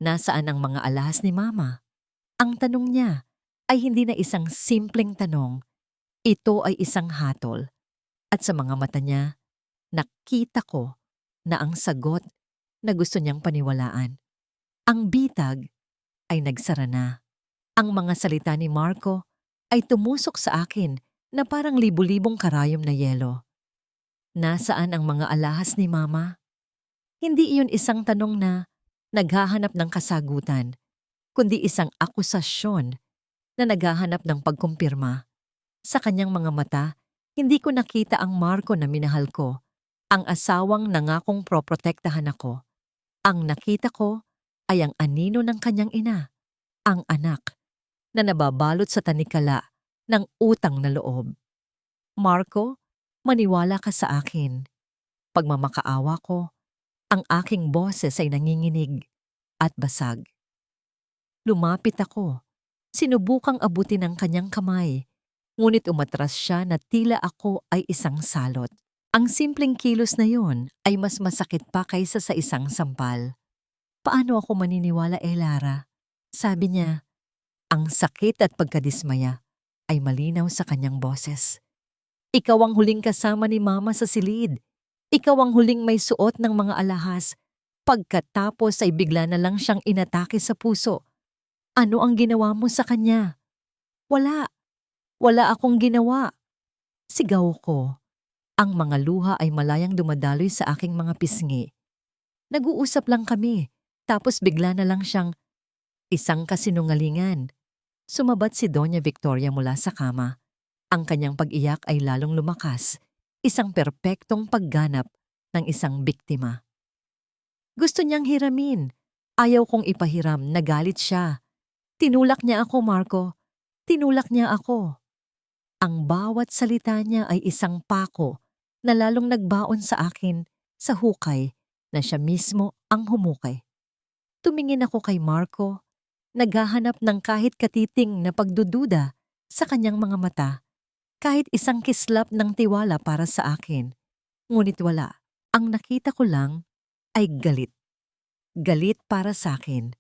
Nasaan ang mga alahas ni Mama? Ang tanong niya ay hindi na isang simpleng tanong. Ito ay isang hatol. At sa mga mata niya, nakita ko na ang sagot na gusto niyang paniwalaan. Ang bitag ay nagsara na. Ang mga salita ni Marco ay tumusok sa akin na parang libu-libong karayom na yelo. Nasaan ang mga alahas ni Mama? Hindi iyon isang tanong na naghahanap ng kasagutan, kundi isang akusasyon na naghahanap ng pagkumpirma. Sa kanyang mga mata, hindi ko nakita ang Marco na minahal ko, ang asawang nangakong proprotektahan ako. Ang nakita ko ay ang anino ng kanyang ina, ang anak, na nababalot sa tanikala ng utang na loob. Marco, maniwala ka sa akin. Pagmamakaawa ko, ang aking boses ay nanginginig at basag. Lumapit ako. Sinubukang abutin ang kanyang kamay, ngunit umatras siya na tila ako ay isang salot. Ang simpleng kilos na yon ay mas masakit pa kaysa sa isang sampal. Paano ako maniniwala, Elara? Sabi niya. Ang sakit at pagkadismaya ay malinaw sa kanyang boses. Ikaw ang huling kasama ni Mama sa silid. Ikaw ang huling may suot ng mga alahas. Pagkatapos ay bigla na lang siyang inatake sa puso. Ano ang ginawa mo sa kanya? Wala. Wala akong ginawa. Sigaw ko. Ang mga luha ay malayang dumadaloy sa aking mga pisngi. Nag-uusap lang kami, tapos bigla na lang siyang isang kasinungalingan. Sumabat si Doña Victoria mula sa kama. Ang kanyang pag-iyak ay lalong lumakas, isang perpektong pagganap ng isang biktima. Gusto niyang hiramin. Ayaw kong ipahiram, nagalit siya. Tinulak niya ako, Marco. Tinulak niya ako. Ang bawat salita niya ay isang pako na lalong nagbaon sa akin sa hukay na siya mismo ang humukay. Tumingin ako kay Marco, naghahanap ng kahit katiting na pagdududa sa kanyang mga mata, kahit isang kislap ng tiwala para sa akin. Ngunit wala. Ang nakita ko lang ay galit. Galit para sa akin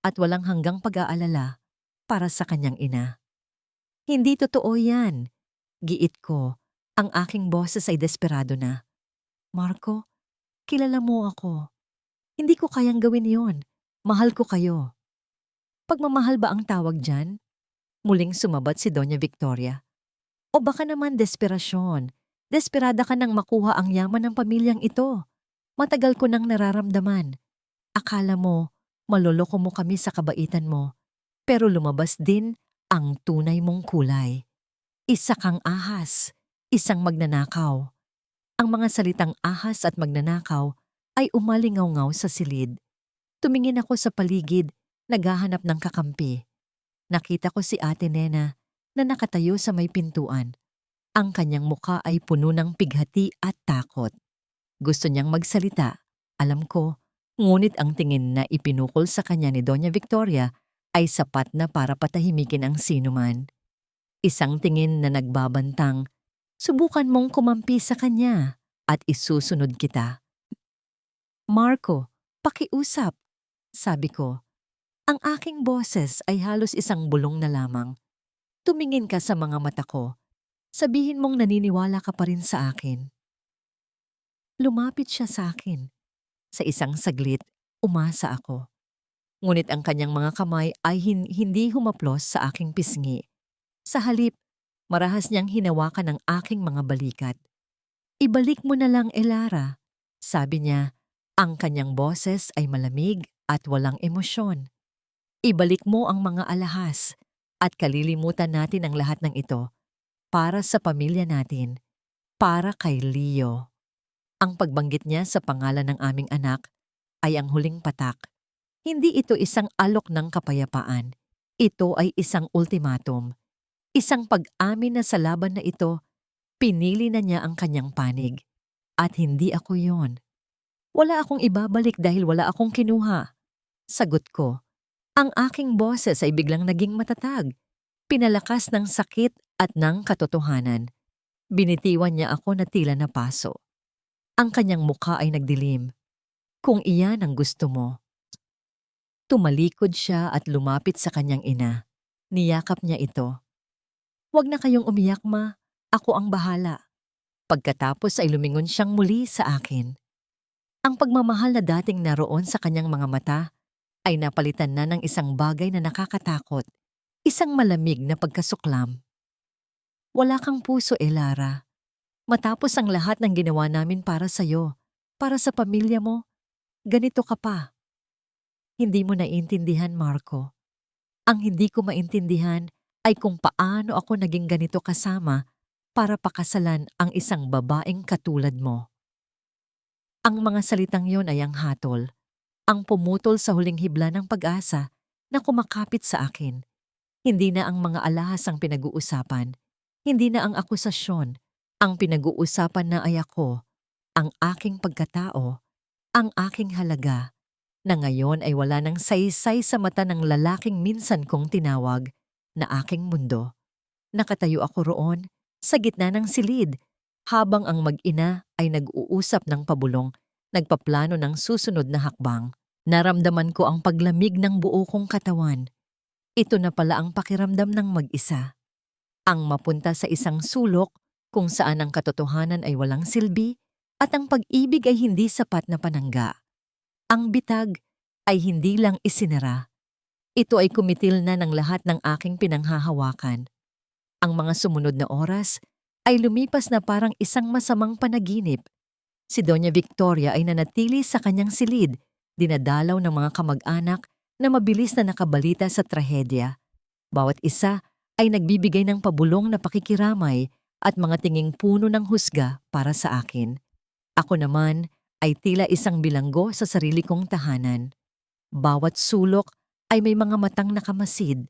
at walang hanggang pag-aalala para sa kanyang ina. Hindi totoo yan. Giit ko, ang aking boses ay desperado na. Marco, kilala mo ako. Hindi ko kayang gawin yon. Mahal ko kayo. Pagmamahal ba ang tawag dyan? Muling sumabat si Doña Victoria. O baka naman desperasyon. Desperada ka nang makuha ang yaman ng pamilyang ito. Matagal ko nang nararamdaman. Akala mo, maloloko mo kami sa kabaitan mo. Pero lumabas din ang tunay mong kulay. Isa kang ahas, isang magnanakaw. Ang mga salitang ahas at magnanakaw ay umalingaw-ngaw sa silid. Tumingin ako sa paligid, naghahanap ng kakampi. Nakita ko si Ate Nena na nakatayo sa may pintuan. Ang kanyang mukha ay puno ng pighati at takot. Gusto niyang magsalita, alam ko, ngunit ang tingin na ipinukol sa kanya ni Doña Victoria ay sapat na para patahimikin ang sinuman. Isang tingin na nagbabantang, subukan mong kumampi sa kanya at isusunod kita. Marco, pakiusap, sabi ko. Ang aking boses ay halos isang bulong na lamang. Tumingin ka sa mga mata ko. Sabihin mong naniniwala ka pa rin sa akin. Lumapit siya sa akin. Sa isang saglit, umasa ako. Ngunit ang kanyang mga kamay ay hindi humaplos sa aking pisngi. Sa halip, marahas niyang hinawakan ang aking mga balikat. Ibalik mo na lang, Elara, sabi niya. Ang kanyang boses ay malamig at walang emosyon. Ibalik mo ang mga alahas at kalilimutan natin ang lahat ng ito para sa pamilya natin, para kay Leo. Ang pagbanggit niya sa pangalan ng aming anak ay ang huling patak. Hindi ito isang alok ng kapayapaan. Ito ay isang ultimatum. Isang pag-amin na sa laban na ito, pinili na niya ang kanyang panig. At hindi ako yon. Wala akong ibabalik dahil wala akong kinuha. Sagot ko. Ang aking boses ay biglang naging matatag. Pinalakas ng sakit at ng katotohanan. Binitiwan niya ako na tila na paso. Ang kanyang mukha ay nagdilim. Kung iyan ang gusto mo. Tumalikod siya at lumapit sa kanyang ina. Niyakap niya ito. Huwag na kayong umiyak, ma. Ako ang bahala. Pagkatapos ay lumingon siyang muli sa akin. Ang pagmamahal na dating naroon sa kanyang mga mata ay napalitan na ng isang bagay na nakakatakot. Isang malamig na pagkasuklam. Wala kang puso, Elara. Matapos ang lahat ng ginawa namin para sa'yo, para sa pamilya mo, ganito ka pa. Hindi mo naiintindihan, Marco. Ang hindi ko maintindihan ay kung paano ako naging ganito kasama para pakasalan ang isang babaeng katulad mo. Ang mga salitang yon ay ang hatol, ang pumutol sa huling hibla ng pag-asa na kumakapit sa akin. Hindi na ang mga alahas ang pinag-uusapan. Hindi na ang akusasyon. Ang pinag-uusapan na ay ako, ang aking pagkatao, ang aking halaga, na ngayon ay wala nang saysay sa mata ng lalaking minsan kong tinawag na aking mundo. Nakatayo ako roon, sa gitna ng silid, habang ang mag-ina ay nag-uusap ng pabulong, nagpaplano ng susunod na hakbang. Naramdaman ko ang paglamig ng buo kong katawan. Ito na pala ang pakiramdam ng mag-isa. Ang mapunta sa isang sulok kung saan ang katotohanan ay walang silbi at ang pag-ibig ay hindi sapat na panangga. Ang bitag ay hindi lang isinara. Ito ay kumitil na ng lahat ng aking pinanghahawakan. Ang mga sumunod na oras ay lumipas na parang isang masamang panaginip. Si Doña Victoria ay nanatili sa kanyang silid, dinadalaw ng mga kamag-anak na mabilis na nakabalita sa trahedya. Bawat isa ay nagbibigay ng pabulong na pakikiramay at mga tinging puno ng husga para sa akin. Ako naman ay tila isang bilanggo sa sarili kong tahanan. Bawat sulok ay may mga matang nakamasid.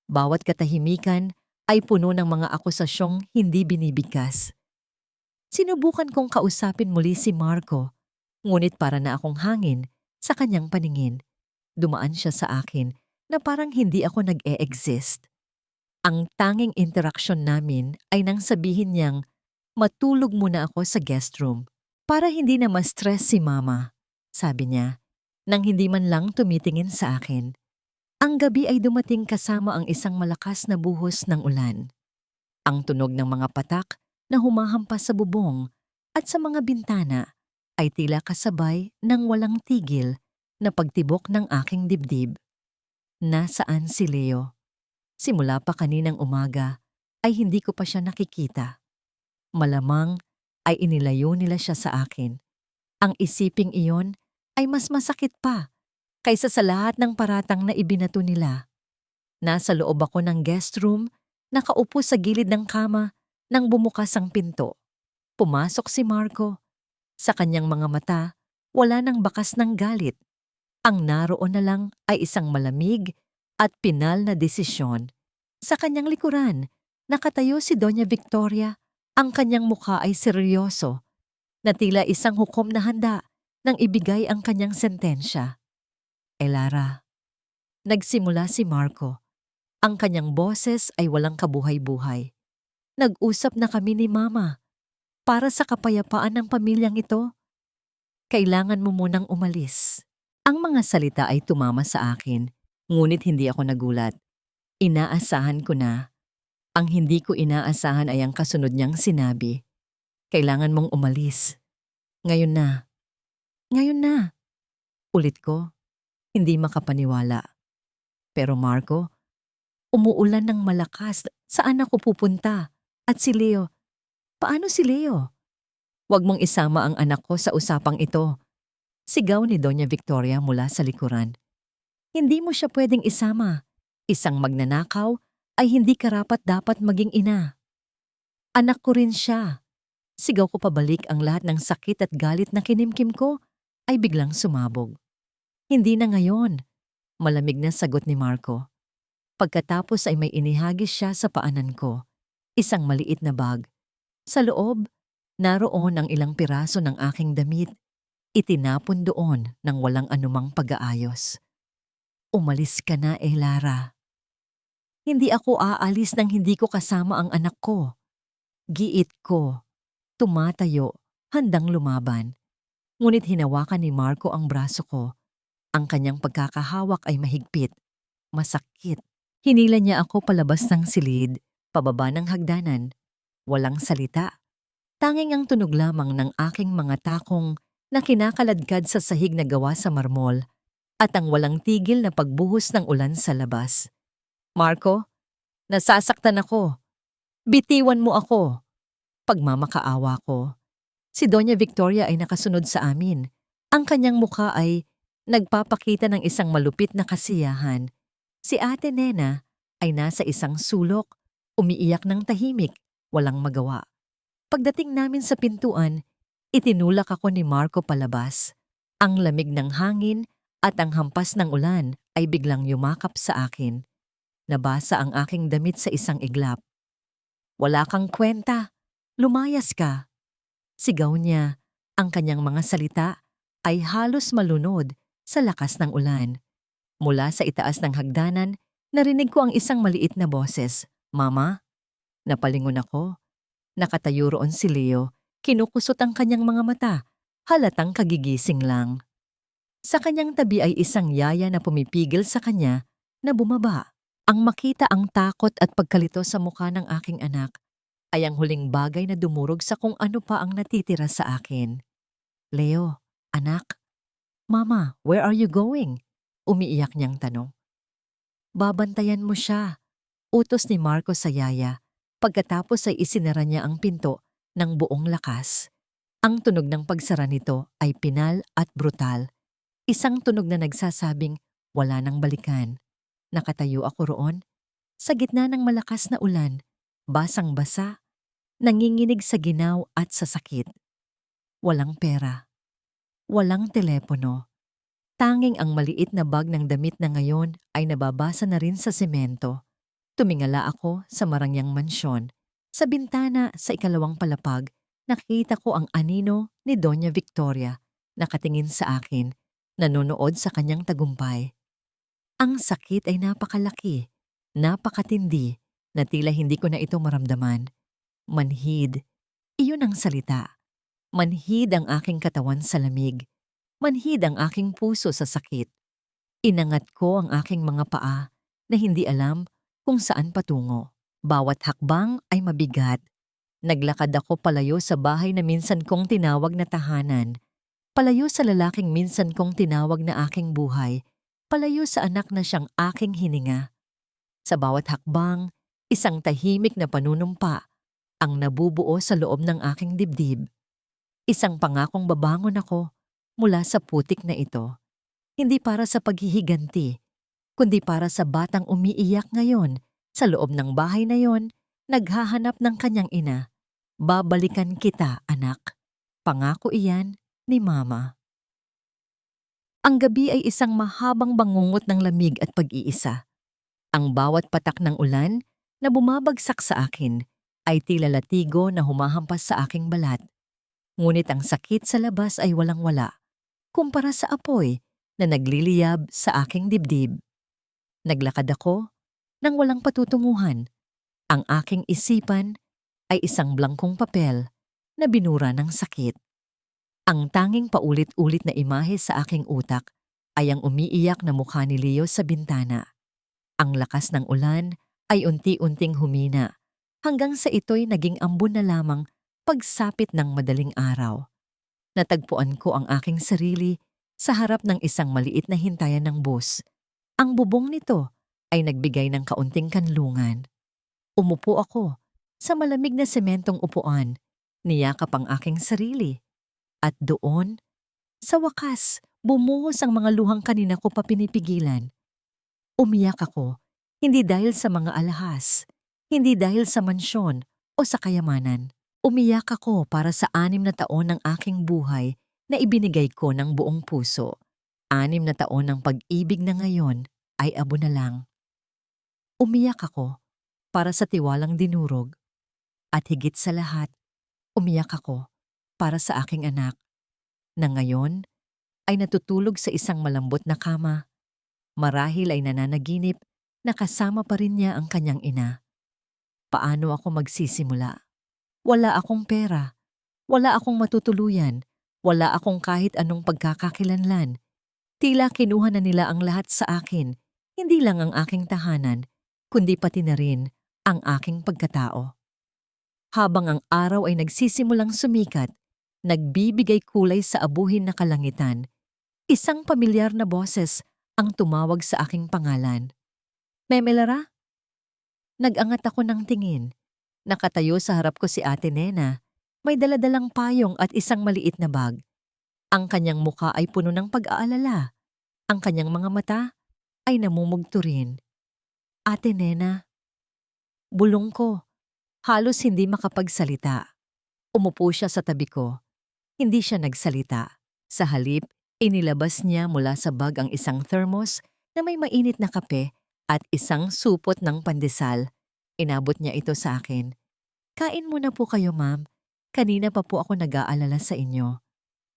Bawat katahimikan ay puno ng mga akusasyong hindi binibigkas. Sinubukan kong kausapin muli si Marco, ngunit para na akong hangin sa kanyang paningin. Dumaan siya sa akin na parang hindi ako nag-e-exist. Ang tanging interaksyon namin ay nang sabihin niyang matulog muna ako sa guest room para hindi na ma-stress si Mama, sabi niya, nang hindi man lang tumitingin sa akin. Ang gabi ay dumating kasama ang isang malakas na buhos ng ulan. Ang tunog ng mga patak na humahampas sa bubong at sa mga bintana ay tila kasabay ng walang tigil na pagtibok ng aking dibdib. Nasaan si Leo? Simula pa kaninang umaga ay hindi ko pa siya nakikita. Malamang ay inilayo nila siya sa akin. Ang isiping iyon ay mas masakit pa kaysa sa lahat ng paratang na ibinato nila. Nasa loob ako ng guest room, nakaupo sa gilid ng kama nang bumukas ang pinto. Pumasok si Marco. Sa kanyang mga mata, wala nang bakas ng galit. Ang naroon na lang ay isang malamig at pinal na desisyon. Sa kanyang likuran, nakatayo si Doña Victoria. Ang kanyang mukha ay seryoso, na tila isang hukom na handa nang ibigay ang kanyang sentensya. Elara, nagsimula si Marco. Ang kanyang boses ay walang kabuhay-buhay. Nag-usap na kami ni Mama. Para sa kapayapaan ng pamilyang ito, kailangan mo munang umalis. Ang mga salita ay tumama sa akin, ngunit hindi ako nagulat. Inaasahan ko na. Ang hindi ko inaasahan ay ang kasunod niyang sinabi. Kailangan mong umalis. Ngayon na. Ngayon na. Ulit ko, hindi makapaniwala. Pero Marco, umuulan ng malakas. Saan ako pupunta? At si Leo, paano si Leo? Huwag mong isama ang anak ko sa usapang ito. Sigaw ni Doña Victoria mula sa likuran. Hindi mo siya pwedeng isama. Isang magnanakaw ay hindi karapat-dapat maging ina. Anak ko rin siya. Sigaw ko pabalik, ang lahat ng sakit at galit na kinimkim ko ay biglang sumabog. Hindi na ngayon, malamig na sagot ni Marco. Pagkatapos ay may inihagis siya sa paanan ko. Isang maliit na bag. Sa loob, naroon ang ilang piraso ng aking damit. Itinapon doon ng walang anumang pag-aayos. Umalis ka na, Elara. Hindi ako aalis nang hindi ko kasama ang anak ko. Giit ko. Tumatayo, handang lumaban. Ngunit hinawakan ni Marco ang braso ko. Ang kanyang pagkakahawak ay mahigpit. Masakit. Hinila niya ako palabas ng silid, pababa ng hagdanan. Walang salita. Tanging ang tunog lamang ng aking mga takong na kinakaladkad sa sahig na gawa sa marmol at ang walang tigil na pagbuhos ng ulan sa labas. Marco, nasasaktan ako. Bitiwan mo ako. Pagmamakaawa ko. Si Doña Victoria ay nakasunod sa amin. Ang kanyang mukha ay nagpapakita ng isang malupit na kasiyahan. Si Ate Nena ay nasa isang sulok, umiiyak ng tahimik, walang magawa. Pagdating namin sa pintuan, itinulak ako ni Marco palabas. Ang lamig ng hangin at ang hampas ng ulan ay biglang yumakap sa akin. Nabasa ang aking damit sa isang iglap. Wala kang kwenta. Lumayas ka. Sigaw niya. Ang kanyang mga salita ay halos malunod sa lakas ng ulan. Mula sa itaas ng hagdanan, narinig ko ang isang maliit na boses. Mama? Napalingon ako. Nakatayo roon si Leo. Kinukusot ang kanyang mga mata. Halatang kagigising lang. Sa kanyang tabi ay isang yaya na pumipigil sa kanya na bumaba. Ang makita ang takot at pagkalito sa mukha ng aking anak ay ang huling bagay na dumurog sa kung ano pa ang natitira sa akin. Leo, anak. Mama, where are you going? Umiiyak niyang tanong. Babantayan mo siya. Utos ni Marco sa yaya. Pagkatapos ay isinara niya ang pinto ng buong lakas. Ang tunog ng pagsara nito ay pinal at brutal. Isang tunog na nagsasabing wala nang balikan. Nakatayo ako roon, sa gitna ng malakas na ulan, basang-basa, nanginginig sa ginaw at sa sakit. Walang pera, walang telepono. Tanging ang maliit na bag ng damit na ngayon ay nababasa na rin sa semento. Tumingala ako sa marangyang mansyon. Sa bintana sa ikalawang palapag, nakita ko ang anino ni Doña Victoria, nakatingin sa akin, nanonood sa kanyang tagumpay. Ang sakit ay napakalaki, napakatindi, na tila hindi ko na ito maramdaman. Manhid, iyon ang salita. Manhid ang aking katawan sa lamig. Manhid ang aking puso sa sakit. Inangat ko ang aking mga paa na hindi alam kung saan patungo. Bawat hakbang ay mabigat. Naglakad ako palayo sa bahay na minsan kong tinawag na tahanan. Palayo sa lalaking minsan kong tinawag na aking buhay. Palayo sa anak na siyang aking hininga. Sa bawat hakbang, isang tahimik na panunumpa ang nabubuo sa loob ng aking dibdib. Isang pangakong babangon ako mula sa putik na ito. Hindi para sa paghihiganti, kundi para sa batang umiiyak ngayon sa loob ng bahay na yon, naghahanap ng kanyang ina. Babalikan kita, anak. Pangako iyan ni Mama. Ang gabi ay isang mahabang bangungot ng lamig at pag-iisa. Ang bawat patak ng ulan na bumabagsak sa akin ay tila latigo na humahampas sa aking balat. Ngunit ang sakit sa labas ay walang-wala, kumpara sa apoy na nagliliyab sa aking dibdib. Naglakad ako nang walang patutunguhan. Ang aking isipan ay isang blangkong papel na binura ng sakit. Ang tanging paulit-ulit na imahe sa aking utak ay ang umiiyak na mukha ni Leo sa bintana. Ang lakas ng ulan ay unti-unting humina hanggang sa ito'y naging ambon na lamang pagsapit ng madaling araw. Natagpuan ko ang aking sarili sa harap ng isang maliit na hintayan ng bus. Ang bubong nito ay nagbigay ng kaunting kanlungan. Umupo ako sa malamig na sementong upuan, niyakap ang aking sarili. At doon, sa wakas, bumuhos ang mga luhang kanina ko pa pinipigilan. Umiyak ako, hindi dahil sa mga alahas, hindi dahil sa mansyon o sa kayamanan. Umiyak ako para sa 6 na taon ng aking buhay na ibinigay ko ng buong puso. 6 na taon ng pag-ibig na ngayon ay abo na lang. Umiyak ako para sa tiwalang dinurog. At higit sa lahat, umiyak ako para sa aking anak, na ngayon ay natutulog sa isang malambot na kama. Marahil ay nananaginip na kasama pa rin niya ang kanyang ina. Paano ako magsisimula? Wala akong pera, wala akong matutuluyan, wala akong kahit anong pagkakakilanlan. Tila kinuha na nila ang lahat sa akin, hindi lang ang aking tahanan, kundi pati na rin ang aking pagkatao. Habang ang araw ay nagsisimulang sumikat, nagbibigay kulay sa abuhin na kalangitan, isang pamilyar na boses ang tumawag sa aking pangalan. Memelara? Nag-angat ako ng tingin. Nakatayo sa harap ko si Ate Nena. May daladalang payong at isang maliit na bag. Ang kanyang muka ay puno ng pag-aalala. Ang kanyang mga mata ay namumugto rin. Ate Nena. Bulong ko. Halos hindi makapagsalita. Umupo siya sa tabi ko. Hindi siya nagsalita. Sa halip, inilabas niya mula sa bag ang isang thermos na may mainit na kape at isang supot ng pandesal. Inabot niya ito sa akin. Kain muna po kayo, ma'am. Kanina pa po ako nag-aalala sa inyo.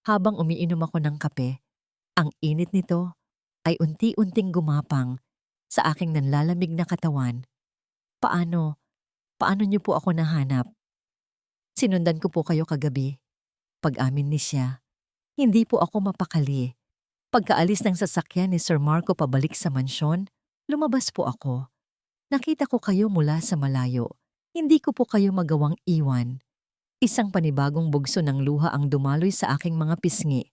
Habang umiinom ako ng kape, ang init nito ay unti-unting gumapang sa aking nanlalamig na katawan. Paano niyo po ako nahanap? Sinundan ko po kayo kagabi. Pag-amin ni siya, hindi po ako mapakali. Pagkaalis ng sasakyan ni Sir Marco pabalik sa mansyon, lumabas po ako. Nakita ko kayo mula sa malayo. Hindi ko po kayo magawang iwan. Isang panibagong bugso ng luha ang dumaloy sa aking mga pisngi.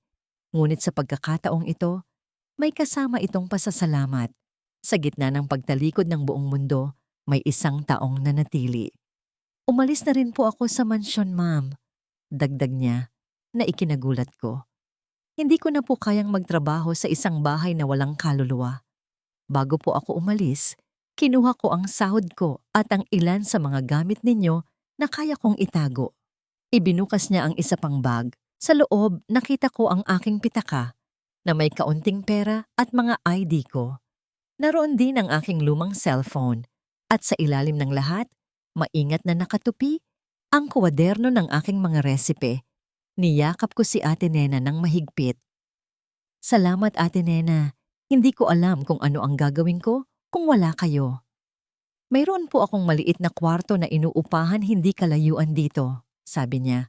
Ngunit sa pagkakataong ito, may kasama itong pasasalamat. Sa gitna ng pagtalikod ng buong mundo, may isang taong nanatili. Umalis na rin po ako sa mansyon, ma'am. Dagdag niya na ikinagulat ko. Hindi ko na po kayang magtrabaho sa isang bahay na walang kaluluwa. Bago po ako umalis, kinuha ko ang sahod ko at ang ilan sa mga gamit ninyo na kaya kong itago. Ibinukas niya ang isa pang bag. Sa loob, nakita ko ang aking pitaka na may kaunting pera at mga ID ko. Naroon din ang aking lumang cellphone at sa ilalim ng lahat, maingat na nakatupi, ang kwaderno ng aking mga resipe. Niyakap ko si Ate Nena ng mahigpit. Salamat, Ate Nena. Hindi ko alam kung ano ang gagawin ko kung wala kayo. Mayroon po akong maliit na kwarto na inuupahan hindi kalayuan dito, sabi niya.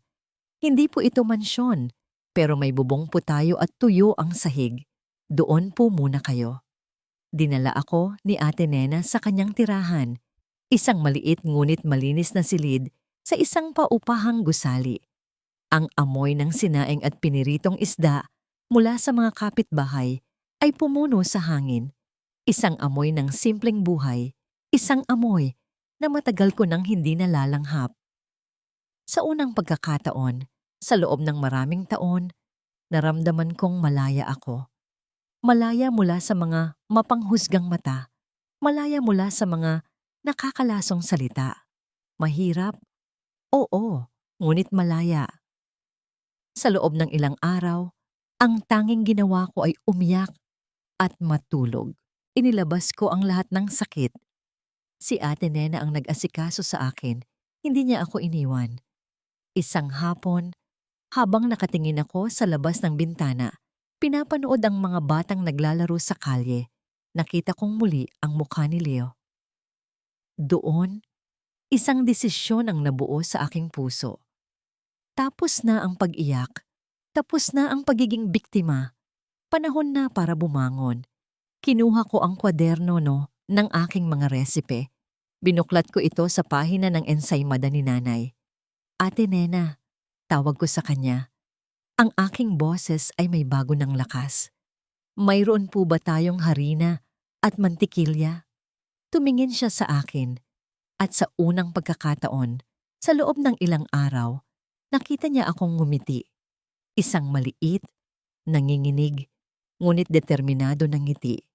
Hindi po ito mansyon, pero may bubong po tayo at tuyo ang sahig. Doon po muna kayo. Dinala ako ni Ate Nena sa kanyang tirahan, isang maliit ngunit malinis na silid sa isang paupahang gusali. Ang amoy ng sinaing at piniritong isda mula sa mga kapitbahay ay pumuno sa hangin. Isang amoy ng simpleng buhay, isang amoy na matagal ko nang hindi nalalanghap. Sa unang pagkakataon, sa loob ng maraming taon, naramdaman kong malaya ako. Malaya mula sa mga mapanghusgang mata, malaya mula sa mga nakakalasong salita. Mahirap? Oo, ngunit malaya. Sa loob ng ilang araw, ang tanging ginawa ko ay umiyak at matulog. Inilabas ko ang lahat ng sakit. Si Ate Nena ang nag-asikaso sa akin, hindi niya ako iniwan. Isang hapon, habang nakatingin ako sa labas ng bintana, pinapanood ang mga batang naglalaro sa kalye. Nakita kong muli ang mukha ni Leo. Doon, isang desisyon ang nabuo sa aking puso. Tapos na ang pag-iyak, tapos na ang pagiging biktima. Panahon na para bumangon. Kinuha ko ang kwaderno ng aking mga resipe. Binuklat ko ito sa pahina ng ensaymada ni Nanay. Ate Nena, tawag ko sa kanya. Ang aking boses ay may bago ng lakas. Mayroon po ba tayong harina at mantikilya? Tumingin siya sa akin at sa unang pagkakataon, sa loob ng ilang araw, nakita niya akong ngumiti. Isang maliit, nanginginig, ngunit determinado ng ngiti.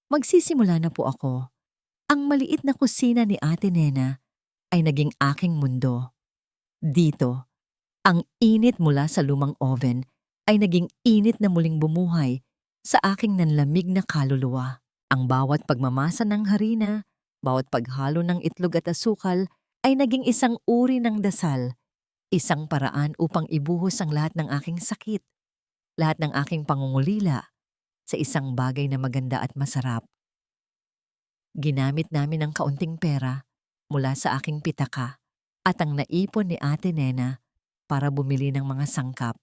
Magsisimula na po ako. Ang maliit na kusina ni Ate Nena ay naging aking mundo. Dito, ang init mula sa lumang oven ay naging init na muling bumuhay sa aking nanlamig na kaluluwa. Ang bawat pagmamasa ng harina, bawat paghalo ng itlog at asukal ay naging isang uri ng dasal, isang paraan upang ibuhos ang lahat ng aking sakit, lahat ng aking pangungulila sa isang bagay na maganda at masarap. Ginamit namin ang kaunting pera mula sa aking pitaka at ang naipon ni Ate Nena para bumili ng mga sangkap.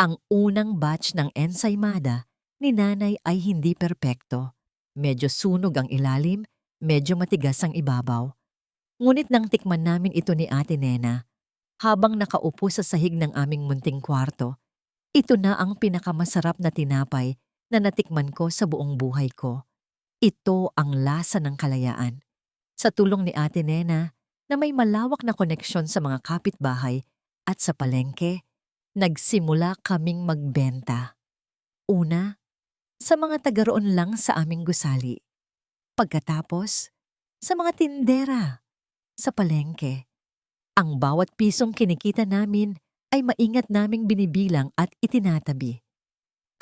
Ang unang batch ng ensaymada ni Nanay ay hindi perpekto. Medyo sunog ang ilalim, medyo matigas ang ibabaw. Ngunit nang tikman namin ito ni Ate Nena, habang nakaupo sa sahig ng aming munting kwarto, ito na ang pinakamasarap na tinapay na natikman ko sa buong buhay ko. Ito ang lasa ng kalayaan. Sa tulong ni Ate Nena na may malawak na koneksyon sa mga kapitbahay at sa palengke, nagsimula kaming magbenta. Una, sa mga taga-roon lang sa aming gusali. Pagkatapos, sa mga tindera, sa palengke. Ang bawat pisong kinikita namin ay maingat naming binibilang at itinatabi.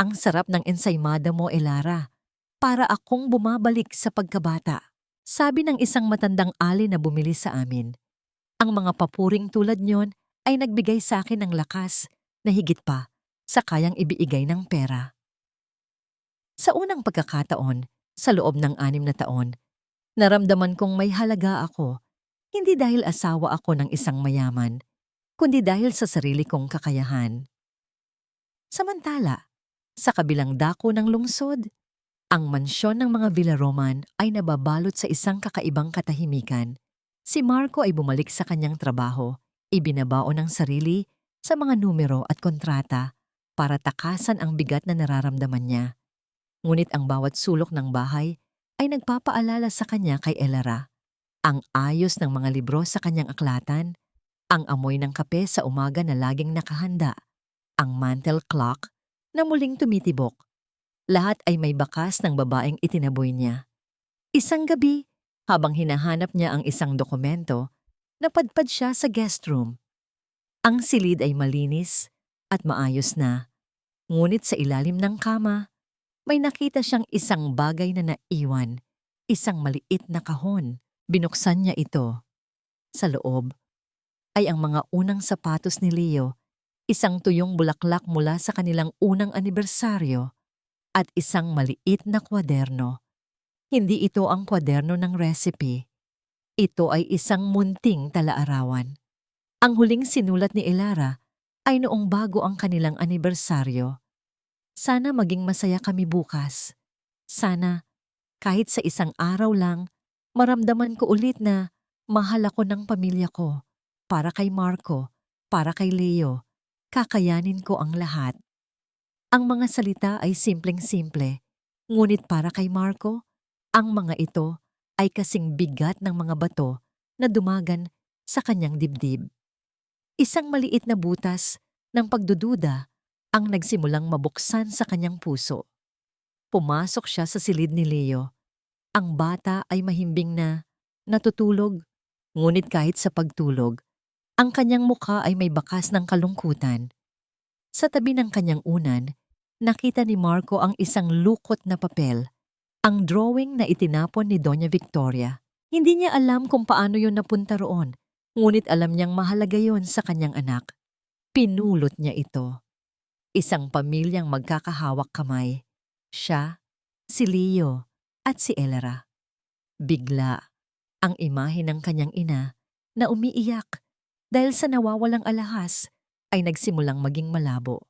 Ang sarap ng ensaymada mo, Elara. Para akong bumabalik sa pagkabata. Sabi ng isang matandang ali na bumili sa amin. Ang mga papuring tulad niyon ay nagbigay sa akin ng lakas na higit pa sa kayang ibiigay ng pera. Sa unang pagkakataon, sa loob ng 6 na taon, naramdaman kong may halaga ako, hindi dahil asawa ako ng isang mayaman, kundi dahil sa sarili kong kakayahan. Samantala, sa kabilang dako ng lungsod, ang mansyon ng mga Villaroman ay nababalot sa isang kakaibang katahimikan. Si Marco ay bumalik sa kanyang trabaho, ibinabaon ang sarili sa mga numero at kontrata para takasan ang bigat na nararamdaman niya. Ngunit ang bawat sulok ng bahay ay nagpapaalala sa kanya kay Elara. Ang ayos ng mga libro sa kanyang aklatan, ang amoy ng kape sa umaga na laging nakahanda, ang mantel clock na muling tumitibok. Lahat ay may bakas ng babaeng itinaboy niya. Isang gabi, habang hinahanap niya ang isang dokumento, napadpad siya sa guest room. Ang silid ay malinis at maayos na, ngunit sa ilalim ng kama, may nakita siyang isang bagay na naiwan, isang maliit na kahon. Binuksan niya ito. Sa loob ay ang mga unang sapatos ni Leo, isang tuyong bulaklak mula sa kanilang unang anibersaryo, at isang maliit na kwaderno. Hindi ito ang kwaderno ng recipe. Ito ay isang munting talaarawan. Ang huling sinulat ni Elara ay noong bago ang kanilang anibersaryo. Sana maging masaya kami bukas. Sana, kahit sa isang araw lang, maramdaman ko ulit na mahal ako ng pamilya ko. Para kay Marco, para kay Leo, kakayanin ko ang lahat. Ang mga salita ay simpleng-simple, ngunit para kay Marco, ang mga ito ay kasing bigat ng mga bato na dumagan sa kanyang dibdib. Isang maliit na butas ng pagdududa ang nagsimulang mabuksan sa kanyang puso. Pumasok siya sa silid ni Leo. Ang bata ay mahimbing na natutulog, ngunit kahit sa pagtulog, ang kanyang mukha ay may bakas ng kalungkutan. Sa tabi ng kanyang unan, nakita ni Marco ang isang lukot na papel, ang drawing na itinapon ni Doña Victoria. Hindi niya alam kung paano yun napunta roon, ngunit alam niyang mahalaga yon sa kanyang anak. Pinulot niya ito. Isang pamilyang magkakahawak kamay. Siya, si Leo, at si Elara. Bigla, ang imahe ng kanyang ina na umiiyak dahil sa nawawalang alahas ay nagsimulang maging malabo.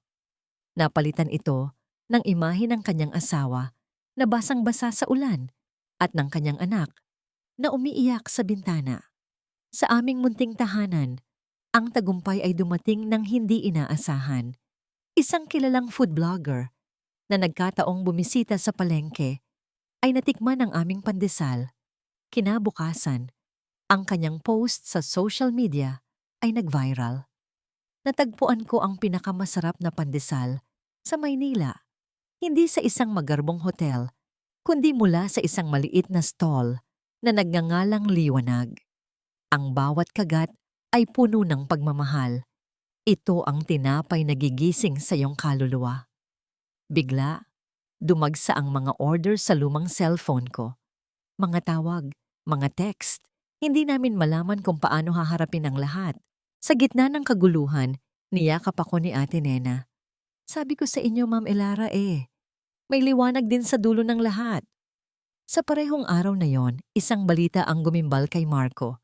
Napalitan ito ng imahe ng kanyang asawa na basang-basa sa ulan at ng kanyang anak na umiiyak sa bintana. Sa aming munting tahanan, ang tagumpay ay dumating ng hindi inaasahan. Isang kilalang food blogger na nagkataong bumisita sa palengke ay natikman ang aming pandesal. Kinabukasan, ang kanyang post sa social media ay nag-viral. Natagpuan ko ang pinakamasarap na pandesal sa Maynila, hindi sa isang magarbong hotel, kundi mula sa isang maliit na stall na nagngangalang Liwanag. Ang bawat kagat ay puno ng pagmamahal. Ito ang tinapay na gigising sa iyong kaluluwa. Bigla, dumagsa ang mga order sa lumang cellphone ko. Mga tawag, mga text. Hindi namin malaman kung paano haharapin ang lahat. Sa gitna ng kaguluhan, niyakap ako ni Ate Nena. Sabi ko sa inyo, Ma'am Elara may liwanag din sa dulo ng lahat. Sa parehong araw na yon, isang balita ang gumimbal kay Marco.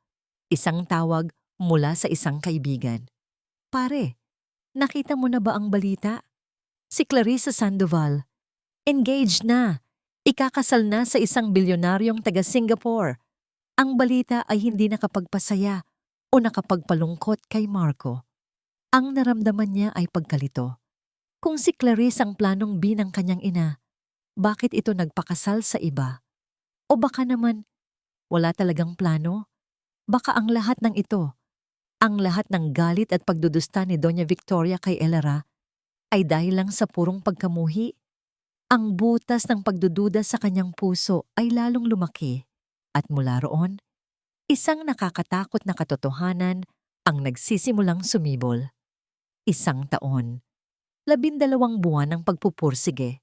Isang tawag mula sa isang kaibigan. Pare, nakita mo na ba ang balita? Si Clarissa Sandoval, engaged na. Ikakasal na sa isang bilyonaryong taga-Singapore. Ang balita ay hindi nakapagpasaya o nakapagpalungkot kay Marco. Ang naramdaman niya ay pagkalito. Kung si Clarice ang planong B ng kanyang ina, bakit ito nagpakasal sa iba? O baka naman, wala talagang plano? Baka ang lahat ng ito, ang lahat ng galit at pagdudusta ni Doña Victoria kay Elara ay dahil lang sa purong pagkamuhi. Ang butas ng pagdududa sa kanyang puso ay lalong lumaki. At mula roon, isang nakakatakot na katotohanan ang nagsisimulang sumibol. 1 taon, 12 buwan ng pagpupursige,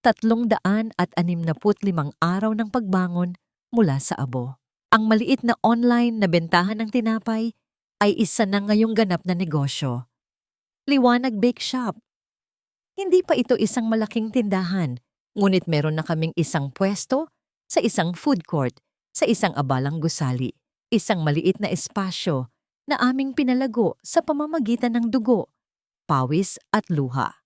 365 araw ng pagbangon mula sa abo. Ang maliit na online na bentahan ng tinapay ay isa na ngayong ganap na negosyo. Liwanag Bake Shop. Hindi pa ito isang malaking tindahan, ngunit meron na kaming isang pwesto sa isang food court, sa isang abalang gusali, isang maliit na espasyo na aming pinalago sa pamamagitan ng dugo, pawis at luha.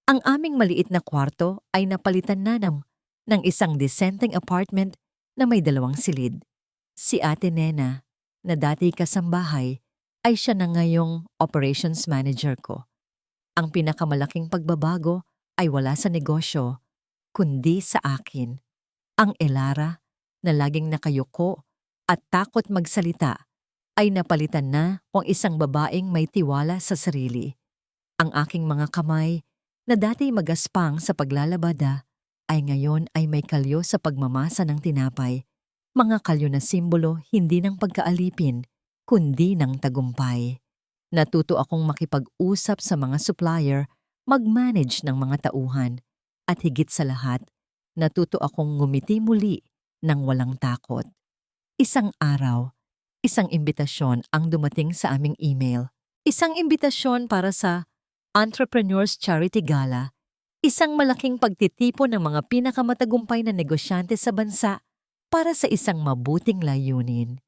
Ang aming maliit na kwarto ay napalitan na ng isang disenteng apartment na may 2 silid. Si Ate Nena, na dati kasambahay, ay siya na ngayong operations manager ko. Ang pinakamalaking pagbabago ay wala sa negosyo, kundi sa akin. Ang Elara na laging nakayuko at takot magsalita ay napalitan na kung isang babaeng may tiwala sa sarili. Ang aking mga kamay na dati magaspang sa paglalabada ay ngayon ay may kalyo sa pagmamasa ng tinapay. Mga kalyo na simbolo hindi ng pagkaalipin, kundi ng tagumpay. Natuto akong makipag-usap sa mga supplier, mag-manage ng mga tauhan, at higit sa lahat, natuto akong ngumiti muli ng walang takot. Isang araw, isang imbitasyon ang dumating sa aming email. Isang imbitasyon para sa Entrepreneurs Charity Gala, isang malaking pagtitipon ng mga pinakamatagumpay na negosyante sa bansa para sa isang mabuting layunin.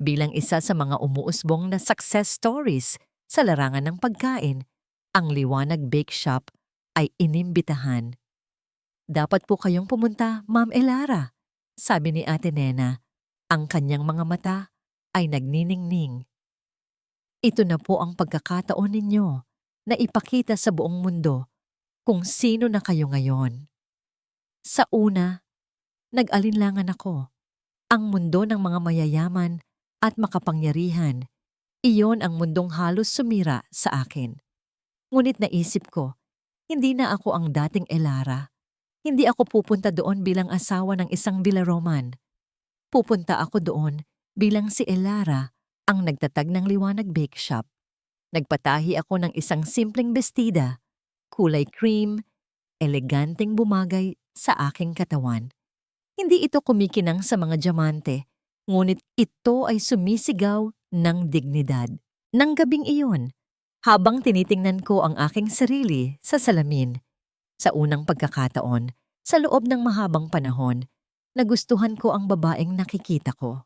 Bilang isa sa mga umuusbong na success stories sa larangan ng pagkain, ang Liwanag Bake Shop ay inimbitahan. "Dapat po kayong pumunta, Ma'am Elara," sabi ni Ate Nena. Ang kanyang mga mata ay nagniningning. "Ito na po ang pagkakataon ninyo na ipakita sa buong mundo kung sino na kayo ngayon." Sa una, nag-alinlangan ako. Ang mundo ng mga mayayaman at makapangyarihan, iyon ang mundong halos sumira sa akin. Ngunit naisip ko, hindi na ako ang dating Elara. Hindi ako pupunta doon bilang asawa ng isang Villaroman. Pupunta ako doon bilang si Elara, ang nagtatag ng Liwanag Bake Shop. Nagpatahi ako ng isang simpleng bestida, kulay cream, eleganteng bumagay sa aking katawan. Hindi ito kumikinang sa mga diamante, ngunit ito ay sumisigaw ng dignidad. Nang gabing iyon, habang tinitingnan ko ang aking sarili sa salamin, sa unang pagkakataon, sa loob ng mahabang panahon, nagustuhan ko ang babaeng nakikita ko.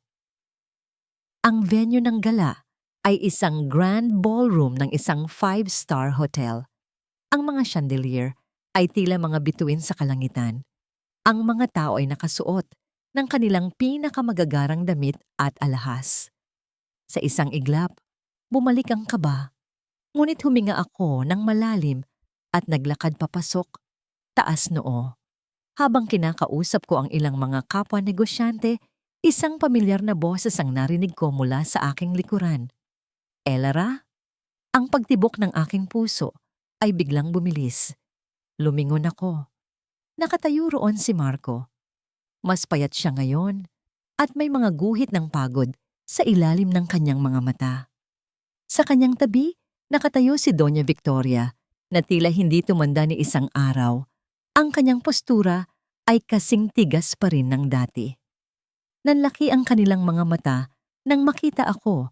Ang venue ng gala ay isang grand ballroom ng isang 5-star hotel. Ang mga chandelier ay tila mga bituin sa kalangitan. Ang mga tao ay nakasuot ng kanilang pinakamagagarang damit at alahas. Sa isang iglap, bumalik ang kaba, ngunit huminga ako ng malalim at naglakad papasok, taas noo. Habang kinakausap ko ang ilang mga kapwa negosyante, isang pamilyar na boses ang narinig ko mula sa aking likuran. "Elara?" Ang pagtibok ng aking puso ay biglang bumilis. Lumingon ako. Nakatayo roon si Marco. Mas payat siya ngayon at may mga guhit ng pagod sa ilalim ng kanyang mga mata. Sa kanyang tabi, nakatayo si Doña Victoria na tila hindi tumanda ni isang araw. Ang kanyang postura ay kasing tigas pa rin ng dati. Nanlaki ang kanilang mga mata nang makita ako,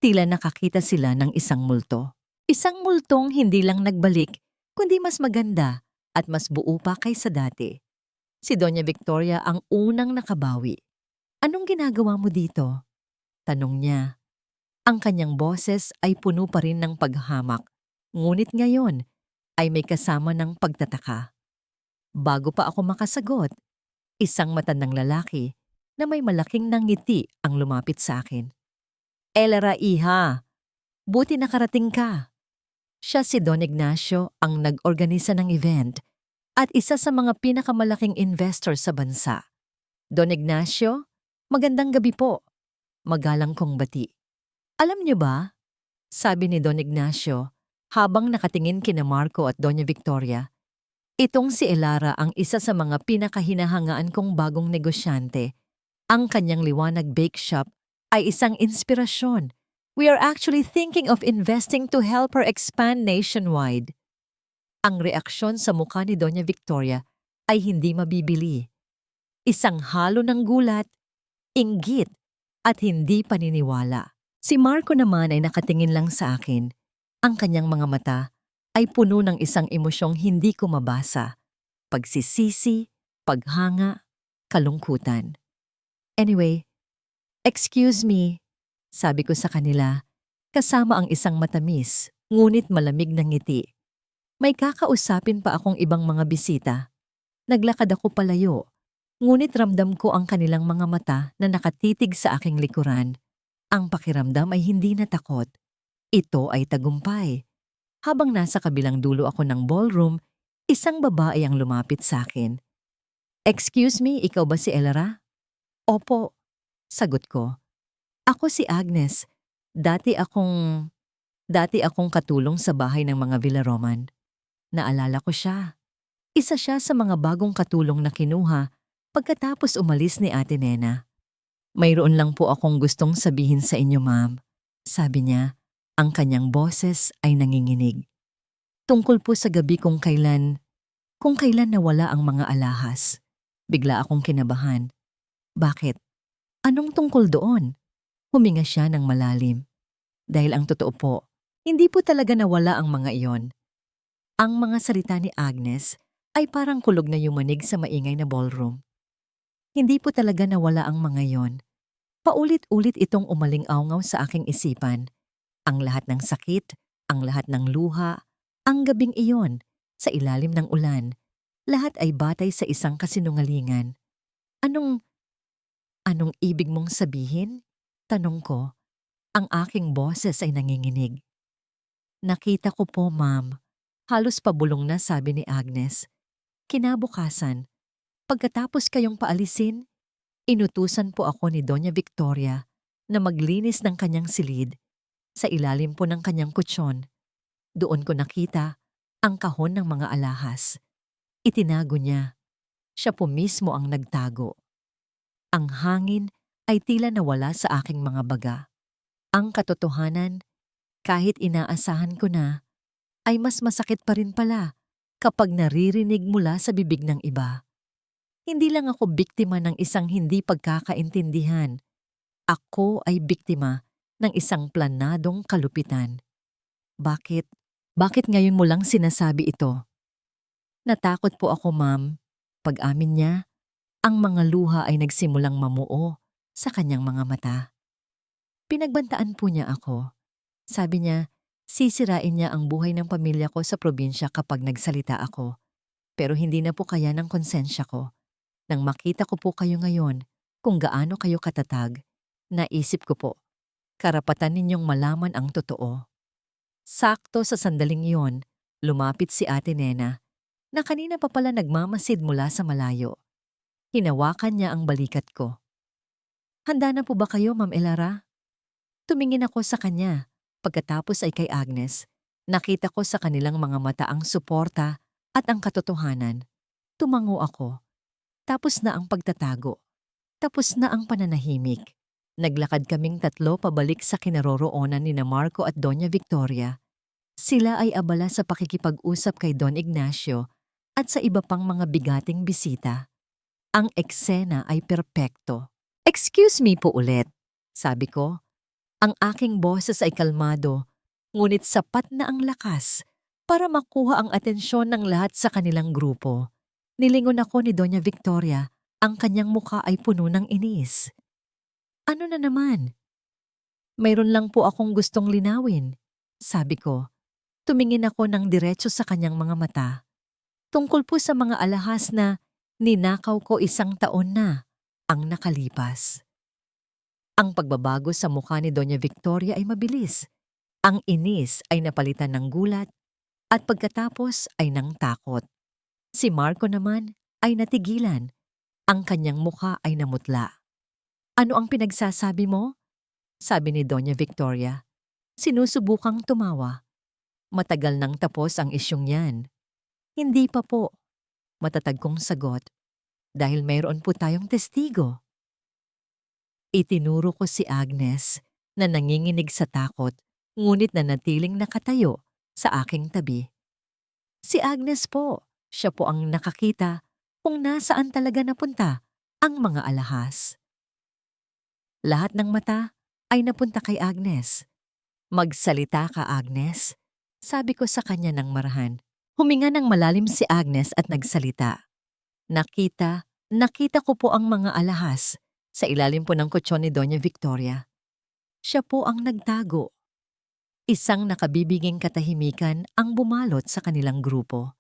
tila nakakita sila ng isang multo. Isang multong hindi lang nagbalik, kundi mas maganda at mas buo pa kaysa dati. Si Doña Victoria ang unang nakabawi. "Anong ginagawa mo dito?" tanong niya. Ang kanyang boses ay puno pa rin ng paghamak, ngunit ngayon ay may kasama ng pagtataka. Bago pa ako makasagot, isang matandang lalaki na may malaking nangiti ang lumapit sa akin. "Elara, iha, buti nakarating ka." Siya si Don Ignacio, ang nag-organisa ng event at isa sa mga pinakamalaking investor sa bansa. "Don Ignacio, magandang gabi po." Magalang kong bati. "Alam niyo ba?" sabi ni Don Ignacio habang nakatingin kina Marco at Doña Victoria. "Itong si Elara ang isa sa mga pinakahinahangaan kong bagong negosyante. Ang kanyang Liwanag Bake Shop ay isang inspirasyon. We are actually thinking of investing to help her expand nationwide." Ang reaksyon sa mukha ni Doña Victoria ay hindi mabibili. Isang halo ng gulat, inggit, at hindi paniniwala. Si Marco naman ay nakatingin lang sa akin. Ang kanyang mga mata ay puno ng isang emosyong hindi ko mabasa. Pagsisisi, paghanga, kalungkutan. "Anyway, excuse me," sabi ko sa kanila, kasama ang isang matamis, ngunit malamig na ngiti. May kakausapin pa akong ibang mga bisita. Naglakad ako palayo, ngunit ramdam ko ang kanilang mga mata na nakatitig sa aking likuran. Ang pakiramdam ay hindi na takot. Ito ay tagumpay. Habang nasa kabilang dulo ako ng ballroom, isang babae ang lumapit sa akin. "Excuse me, ikaw ba si Elara?" "Opo," sagot ko. Ako si Agnes. Dati akong, dati akong katulong sa bahay ng mga Villaroman. Naalala ko siya. Isa siya sa mga bagong katulong na kinuha pagkatapos umalis ni Ate Nena. Mayroon lang po akong gustong sabihin sa inyo, ma'am. Sabi niya, ang kanyang boses ay nanginginig. Tungkol po sa gabi kung kailan nawala ang mga alahas. Bigla akong kinabahan. Bakit? Anong tungkol doon? Huminga siya ng malalim. Dahil ang totoo po, hindi po talaga nawala ang mga iyon. Ang mga salita ni Agnes ay parang kulog na yumanig sa maingay na ballroom. Hindi po talaga nawala ang mga iyon. Paulit-ulit itong umaling-awngaw sa aking isipan. Ang lahat ng sakit, ang lahat ng luha, ang gabing iyon, sa ilalim ng ulan, lahat ay batay sa isang kasinungalingan. Anong ibig mong sabihin? Tanong ko. Ang aking boses ay nanginginig. Nakita ko po, ma'am. Halos pabulong na, sabi ni Agnes. Kinabukasan, pagkatapos kayong paalisin, inutusan po ako ni Doña Victoria na maglinis ng kanyang silid sa ilalim po ng kanyang kutsyon. Doon ko nakita ang kahon ng mga alahas. Itinago niya. Siya po mismo ang nagtago. Ang hangin ay tila nawala sa aking mga baga. Ang katotohanan, kahit inaasahan ko na, ay mas masakit pa rin pala kapag naririnig mula sa bibig ng iba. Hindi lang ako biktima ng isang hindi pagkakaintindihan. Ako ay biktima ng isang planadong kalupitan. Bakit? Bakit ngayon mo lang sinasabi ito? Natakot po ako, ma'am. Pag-amin niya, ang mga luha ay nagsimulang mamuo sa kanyang mga mata. Pinagbantaan po niya ako. Sabi niya, sisirain niya ang buhay ng pamilya ko sa probinsya kapag nagsalita ako. Pero hindi na po kaya ng konsensya ko. Nang makita ko po kayo ngayon, kung gaano kayo katatag, naisip ko po, karapatan ninyong malaman ang totoo. Sakto sa sandaling iyon, lumapit si Ate Nena, na kanina pa pala nagmamasid mula sa malayo. Hinawakan niya ang balikat ko. Handa na po ba kayo, Ma'am Elara? Tumingin ako sa kanya. Pagkatapos ay kay Agnes. Nakita ko sa kanilang mga mata ang suporta at ang katotohanan. Tumango ako. Tapos na ang pagtatago. Tapos na ang pananahimik. Naglakad kaming tatlo pabalik sa kinaroroonan ni na Marco at Doña Victoria. Sila ay abala sa pakikipag-usap kay Don Ignacio at sa iba pang mga bigating bisita. Ang eksena ay perpekto. Excuse me po ulit, sabi ko. Ang aking boses ay kalmado, ngunit sapat na ang lakas para makuha ang atensyon ng lahat sa kanilang grupo. Nilingon ako ni Doña Victoria, ang kanyang muka ay puno ng inis. Ano na naman? Mayroon lang po akong gustong linawin, sabi ko. Tumingin ako ng diretso sa kanyang mga mata. Tungkol po sa mga alahas na ninakaw ko 1 taon na ang nakalipas. Ang pagbabago sa mukha ni Doña Victoria ay mabilis. Ang inis ay napalitan ng gulat at pagkatapos ay ng takot. Si Marco naman ay natigilan. Ang kanyang mukha ay namutla. Ano ang pinagsasabi mo? Sabi ni Doña Victoria. Sinusubukang tumawa. Matagal nang tapos ang isyong yan. Hindi pa po. Matatag kong sagot. Dahil mayroon po tayong testigo. Itinuro ko si Agnes na nanginginig sa takot, ngunit nanatiling nakatayo sa aking tabi. Si Agnes po, siya po ang nakakita kung nasaan talaga napunta ang mga alahas. Lahat ng mata ay napunta kay Agnes. Magsalita ka, Agnes, sabi ko sa kanya ng marahan. Huminga ng malalim si Agnes at nagsalita. Nakita ko po ang mga alahas sa ilalim po ng kutsyon ni Doña Victoria. Siya po ang nagtago. Isang nakabibiging katahimikan ang bumalot sa kanilang grupo.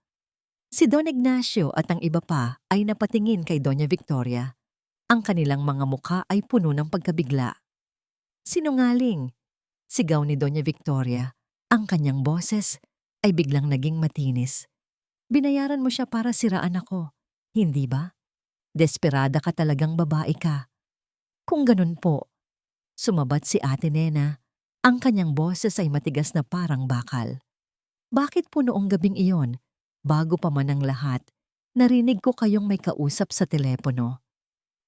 Si Don Ignacio at ang iba pa ay napatingin kay Doña Victoria. Ang kanilang mga mukha ay puno ng pagkabigla. Sinungaling, sigaw ni Doña Victoria. Ang kanyang boses ay biglang naging matinis. Binayaran mo siya para siraan ako, hindi ba? Desperada ka talagang babae ka. Kung ganun po, Sumabat si Ate Nena. Ang kanyang boses ay matigas na parang bakal. Bakit po noong gabing iyon, bago pa man ang lahat, narinig ko kayong may kausap sa telepono?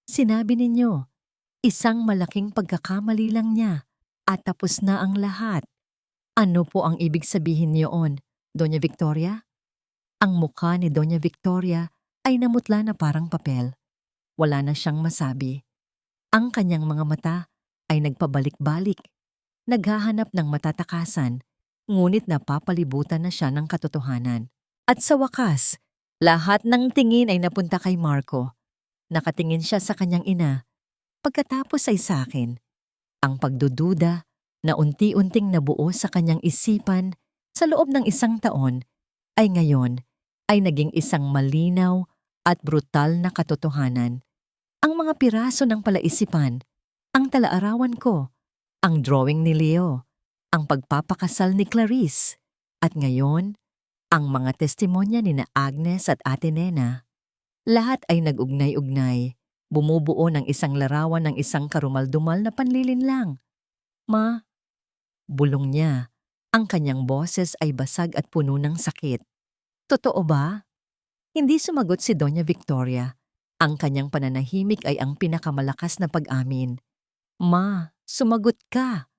Sinabi ninyo, isang malaking pagkakamali lang niya at tapos na ang lahat. Ano po ang ibig sabihin niyoon, Doña Victoria? Ang mukha ni Doña Victoria ay namutla na parang papel. Wala na siyang masabi. Ang kanyang mga mata ay nagpabalik-balik, naghahanap ng matatakasan, ngunit napapalibutan na siya ng katotohanan. At sa wakas, lahat ng tingin ay napunta kay Marco. Nakatingin siya sa kanyang ina, pagkatapos ay sa akin. Ang pagdududa na unti-unting nabuo sa kanyang isipan sa loob ng 1 taon ay ngayon ay naging isang malinaw at brutal na katotohanan. Ang mga piraso ng palaisipan, ang talaarawan ko, ang drawing ni Leo, ang pagpapakasal ni Clarice, at ngayon, ang mga testimonya ni na Agnes at Ate Nena. Lahat ay nag-ugnay-ugnay, bumubuo ng isang larawan ng isang karumaldumal na panlilinlang. Ma, bulong niya, ang kanyang boses ay basag at puno ng sakit. Totoo ba? Hindi sumagot si Doña Victoria. Ang kanyang pananahimik ay ang pinakamalakas na pag-amin. Ma, sumagot ka!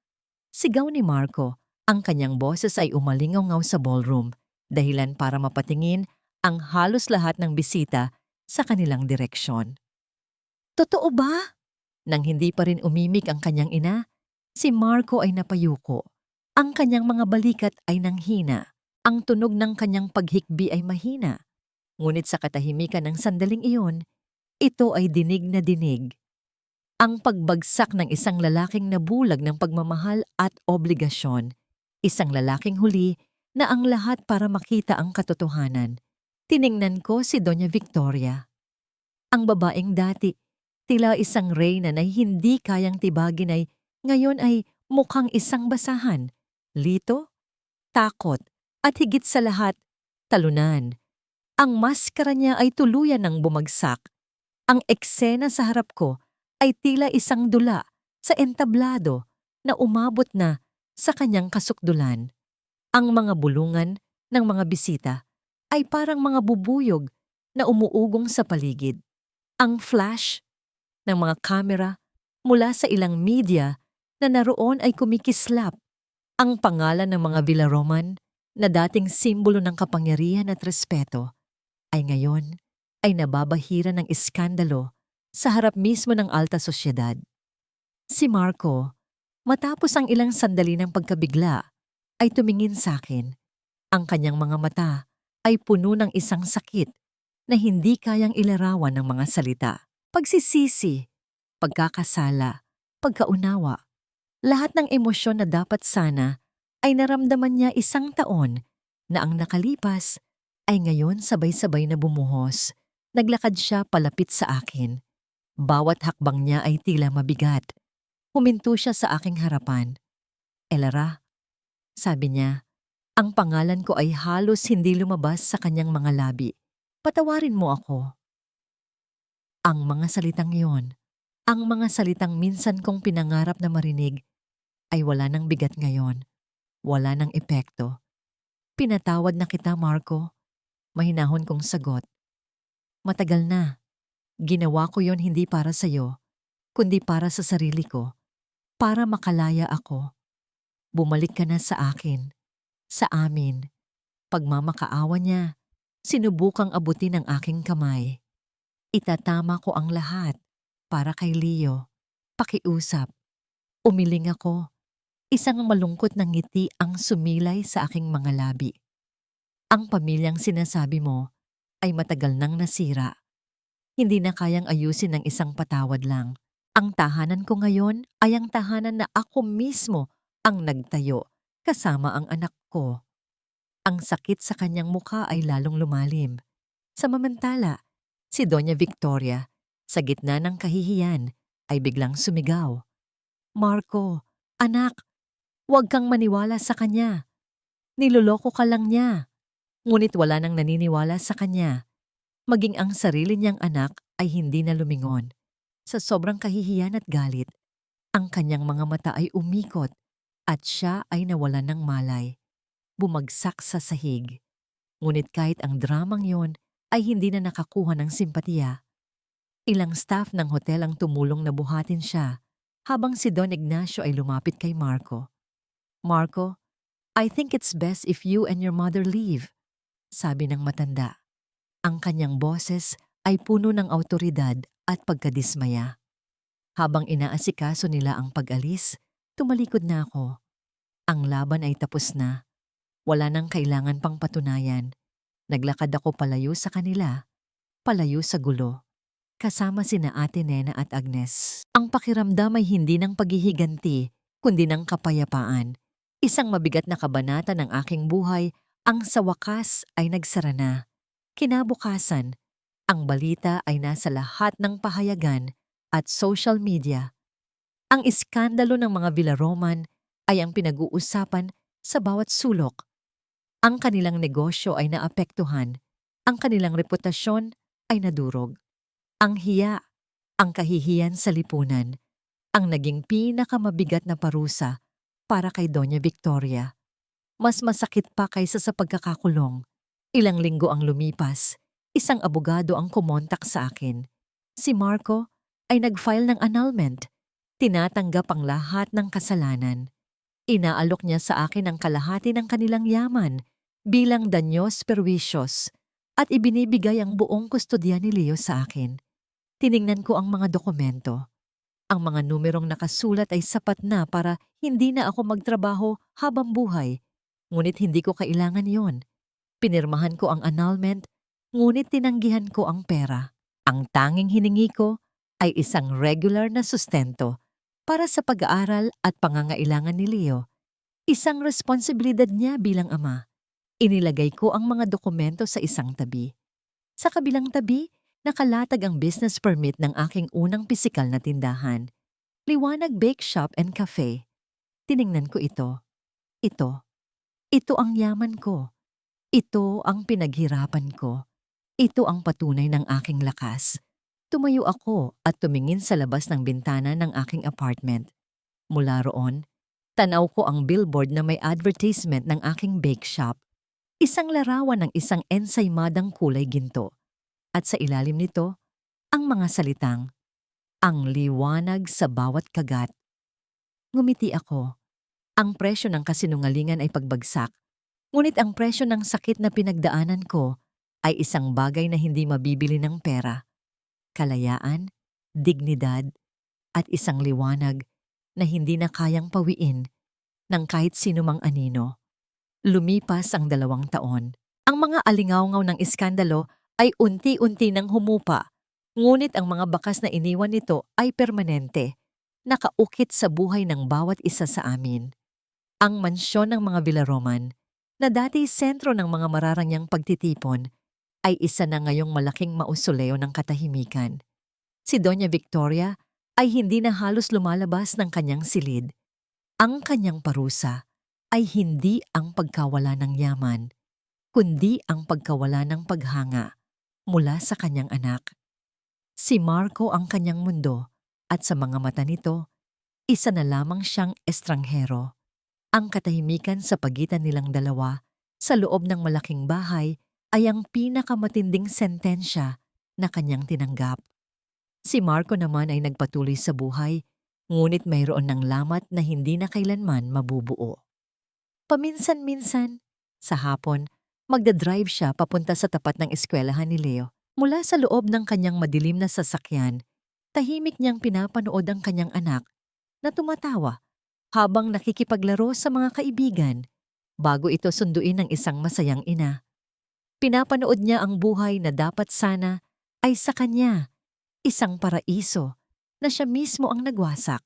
Sigaw ni Marco. Ang kanyang boses ay umalingaw sa ballroom, dahilan para mapatingin ang halos lahat ng bisita sa kanilang direksyon. Totoo ba? Nang hindi pa rin umimik ang kanyang ina, si Marco ay napayuko. Ang kanyang mga balikat ay nanghina. Ang tunog ng kanyang paghikbi ay mahina. Ngunit sa katahimikan ng sandaling iyon, ito ay dinig na dinig. Ang pagbagsak ng isang lalaking nabulag ng pagmamahal at obligasyon. Isang lalaking huli na ang lahat para makita ang katotohanan. Tiningnan ko si Doña Victoria. Ang babaeng dati, tila isang reyna na hindi kayang tibagin ay ngayon ay mukhang isang basahan. Lito, takot, at higit sa lahat, talunan. Ang maskara niya ay tuluyan ng bumagsak. Ang eksena sa harap ko ay tila isang dula sa entablado na umabot na sa kanyang kasukdulan. Ang mga bulungan ng mga bisita ay parang mga bubuyog na umuugong sa paligid. Ang flash ng mga kamera mula sa ilang media na naroon ay kumikislap. Ang pangalan ng mga Villaroman na dating simbolo ng kapangyarihan at respeto ay ngayon ay nababahira ng iskandalo sa harap mismo ng alta sosyedad. Si Marco, matapos ang ilang sandali ng pagkabigla, ay tumingin sa akin. Ang kanyang mga mata ay puno ng isang sakit na hindi kayang ilarawan ng mga salita. Pagsisisi, pagkakasala, pagkaunawa. Lahat ng emosyon na dapat sana ay naramdaman niya 1 taon na ang nakalipas ay ngayon sabay-sabay na bumuhos. Naglakad siya palapit sa akin. Bawat hakbang niya ay tila mabigat. Huminto siya sa aking harapan. Elara, sabi niya, ang pangalan ko ay halos hindi lumabas sa kanyang mga labi. Patawarin mo ako. Ang mga salitang yon, ang mga salitang minsan kong pinangarap na marinig, ay wala ng bigat ngayon. Wala ng epekto. Pinatawad na kita, Marco. Mahinahon kong sagot. Matagal na. Ginawa ko yon hindi para sa'yo, kundi para sa sarili ko. Para makalaya ako. Bumalik ka na sa akin. Sa amin. Pagmamakaawa niya, sinubukang abutin ang aking kamay. Itatama ko ang lahat para kay Leo. Pakiusap. Umiling ako. Isang malungkot na ngiti ang sumilay sa aking mga labi. Ang pamilyang sinasabi mo ay matagal nang nasira. Hindi na kayang ayusin ng isang patawad lang. Ang tahanan ko ngayon ay ang tahanan na ako mismo ang nagtayo kasama ang anak ko. Ang sakit sa kanyang mukha ay lalong lumalim. Samantala, si Doña Victoria, sa gitna ng kahihiyan, ay biglang sumigaw. Marco, anak, huwag kang maniwala sa kanya. Niloloko ka lang niya. Ngunit wala nang naniniwala sa kanya. Maging ang sarili niyang anak ay hindi na lumingon. Sa sobrang kahihiyan at galit, Ang kanyang mga mata ay umikot at siya ay nawalan ng malay. Bumagsak sa sahig. Ngunit kahit ang dramang yon ay hindi na nakakuha ng simpatiya. Ilang staff ng hotel ang tumulong na buhatin siya habang si Don Ignacio ay lumapit kay Marco. "Marco, I think it's best if you and your mother leave," sabi ng matanda. Ang kanyang boses ay puno ng awtoridad at pagkadismaya. Habang inaasikaso nila ang pag-alis, tumalikod na ako. Ang laban ay tapos na. Wala nang kailangan pang patunayan. Naglakad ako palayo sa kanila, palayo sa gulo, kasama sina Ate Nena at Agnes. Ang pakiramdam ay hindi ng paghihiganti, kundi ng kapayapaan. Isang mabigat na kabanata ng aking buhay ang sa wakas ay nagsara na. Kinabukasan, ang balita ay nasa lahat ng pahayagan at social media. Ang iskandalo ng mga Villaroman ay ang pinag-uusapan sa bawat sulok. Ang kanilang negosyo ay naapektuhan, ang kanilang reputasyon ay nadurog. Ang hiya, ang kahihiyan sa lipunan, ang naging pinakamabigat na parusa para kay Doña Victoria. Mas masakit pa kaysa sa pagkakakulong. Ilang linggo ang lumipas, isang abogado ang kumontak sa akin. Si Marco ay nag-file ng annulment. Tinatanggap ang lahat ng kasalanan. Inaalok niya sa akin ang kalahati ng kanilang yaman bilang daños perjuicios at ibinibigay ang buong kustodya ni Leo sa akin. Tiningnan ko ang mga dokumento. Ang mga numerong nakasulat ay sapat na para hindi na ako magtrabaho habang buhay. Ngunit hindi ko kailangan yon. Pinirmahan ko ang annulment, ngunit tinanggihan ko ang pera. Ang tanging hiningi ko ay isang regular na sustento para sa pag-aaral at pangangailangan ni Leo. Isang responsibilidad niya bilang ama. Inilagay ko ang mga dokumento sa isang tabi. Sa kabilang tabi, nakalatag ang business permit ng aking unang pisikal na tindahan, Liwanag Bake Shop and Cafe. Tiningnan ko ito. Ito ang yaman ko. Ito ang pinaghirapan ko. Ito ang patunay ng aking lakas. Tumayo ako at tumingin sa labas ng bintana ng aking apartment. Mula roon, tanaw ko ang billboard na may advertisement ng aking bake shop. Isang larawan ng isang ensaymadang kulay ginto. At sa ilalim nito, ang mga salitang, "Ang liwanag sa bawat kagat." Ngumiti ako. Ang presyo ng kasinungalingan ay pagbagsak. Ngunit ang presyo ng sakit na pinagdaanan ko ay isang bagay na hindi mabibili ng pera. Kalayaan, dignidad, at isang liwanag na hindi na kayang pawiin ng kahit sinumang anino. Lumipas ang 2 taon. Ang mga alingawngaw ng iskandalo ay unti-unti nang humupa, ngunit ang mga bakas na iniwan nito ay permanente, nakaukit sa buhay ng bawat isa sa amin. Ang mansyon ng mga Villaroman, na dati sentro ng mga mararangyang pagtitipon, ay isa na ngayong malaking mausoleo ng katahimikan. Si Doña Victoria ay hindi na halos lumalabas ng kanyang silid. Ang kanyang parusa ay hindi ang pagkawala ng yaman, kundi ang pagkawala ng paghanga mula sa kanyang anak. Si Marco ang kanyang mundo at sa mga mata nito, isa na lamang siyang estranghero. Ang katahimikan sa pagitan nilang dalawa sa loob ng malaking bahay ay ang pinakamatinding sentensya na kanyang tinanggap. Si Marco naman ay nagpatuloy sa buhay, ngunit mayroon ng lamat na hindi na kailanman mabubuo. Paminsan-minsan, sa hapon, magdadrive siya papunta sa tapat ng eskwelahan ni Leo. Mula sa loob ng kanyang madilim na sasakyan, tahimik niyang pinapanood ang kanyang anak na tumatawa habang nakikipaglaro sa mga kaibigan bago ito sunduin ng isang masayang ina. Pinapanood niya ang buhay na dapat sana ay sa kanya, isang paraiso na siya mismo ang nagwasak.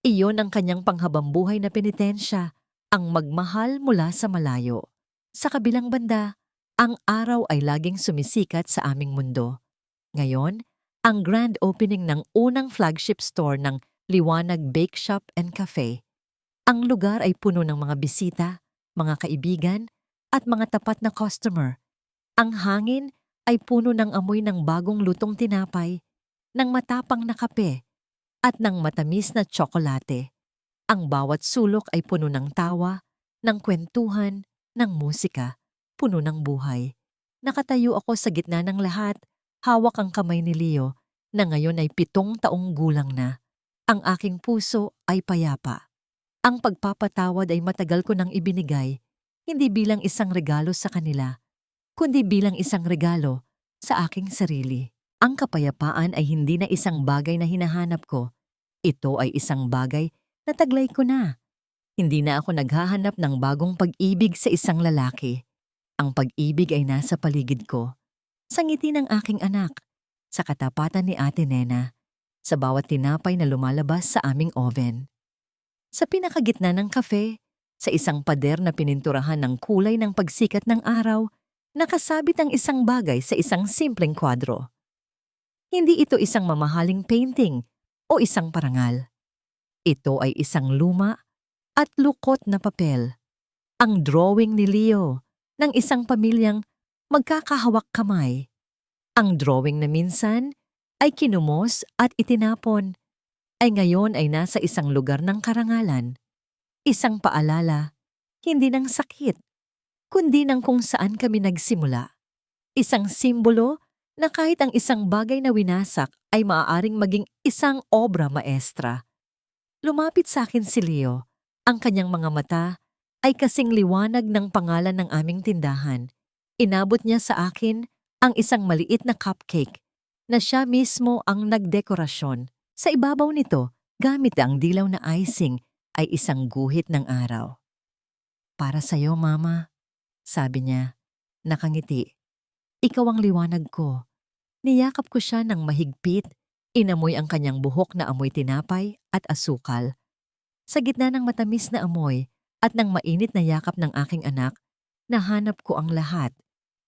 Iyon ang kanyang panghabambuhay na penitensya, ang magmahal mula sa malayo. Sa kabilang banda, ang araw ay laging sumisikat sa aming mundo. Ngayon, ang grand opening ng unang flagship store ng Liwanag Bake Shop and Cafe. Ang lugar ay puno ng mga bisita, mga kaibigan, at mga tapat na customer. Ang hangin ay puno ng amoy ng bagong lutong tinapay, ng matapang na kape, at ng matamis na tsokolate. Ang bawat sulok ay puno ng tawa, ng kwentuhan, ng musika, puno ng buhay. Nakatayo ako sa gitna ng lahat, hawak ang kamay ni Leo na ngayon ay 7 taong gulang na. Ang aking puso ay payapa. Ang pagpapatawad ay matagal ko nang ibinigay, hindi bilang isang regalo sa kanila, kundi bilang isang regalo sa aking sarili. Ang kapayapaan ay hindi na isang bagay na hinahanap ko. Ito ay isang bagay na taglay ko na. Hindi na ako naghahanap ng bagong pag-ibig sa isang lalaki. Ang pag-ibig ay nasa paligid ko, sa ngiti ng aking anak, sa katapatan ni Ate Nena, sa bawat tinapay na lumalabas sa aming oven. Sa pinakagitna ng kafe, sa isang pader na pininturahan ng kulay ng pagsikat ng araw, nakasabit ang isang bagay sa isang simpleng kwadro. Hindi ito isang mamahaling painting o isang parangal. Ito ay isang luma at lukot na papel. Ang drawing ni Leo ng isang pamilyang magkakahawak kamay. Ang drawing na minsan ay kinumos at itinapon, ay ngayon ay nasa isang lugar ng karangalan. Isang paalala, hindi ng sakit, kundi ng kung saan kami nagsimula. Isang simbolo na kahit ang isang bagay na winasak ay maaaring maging isang obra maestra. Lumapit sa akin si Leo. Ang kanyang mga mata ay kasing liwanag ng pangalan ng aming tindahan. Inabot niya sa akin ang isang maliit na cupcake na siya mismo ang nagdekorasyon. Sa ibabaw nito, gamit ang dilaw na icing, ay isang guhit ng araw. "Para sa'yo, Mama," sabi niya, nakangiti. "Ikaw ang liwanag ko." Niyakap ko siya ng mahigpit, inamoy ang kanyang buhok na amoy tinapay at asukal. Sa gitna ng matamis na amoy at ng mainit na yakap ng aking anak, nahanap ko ang lahat.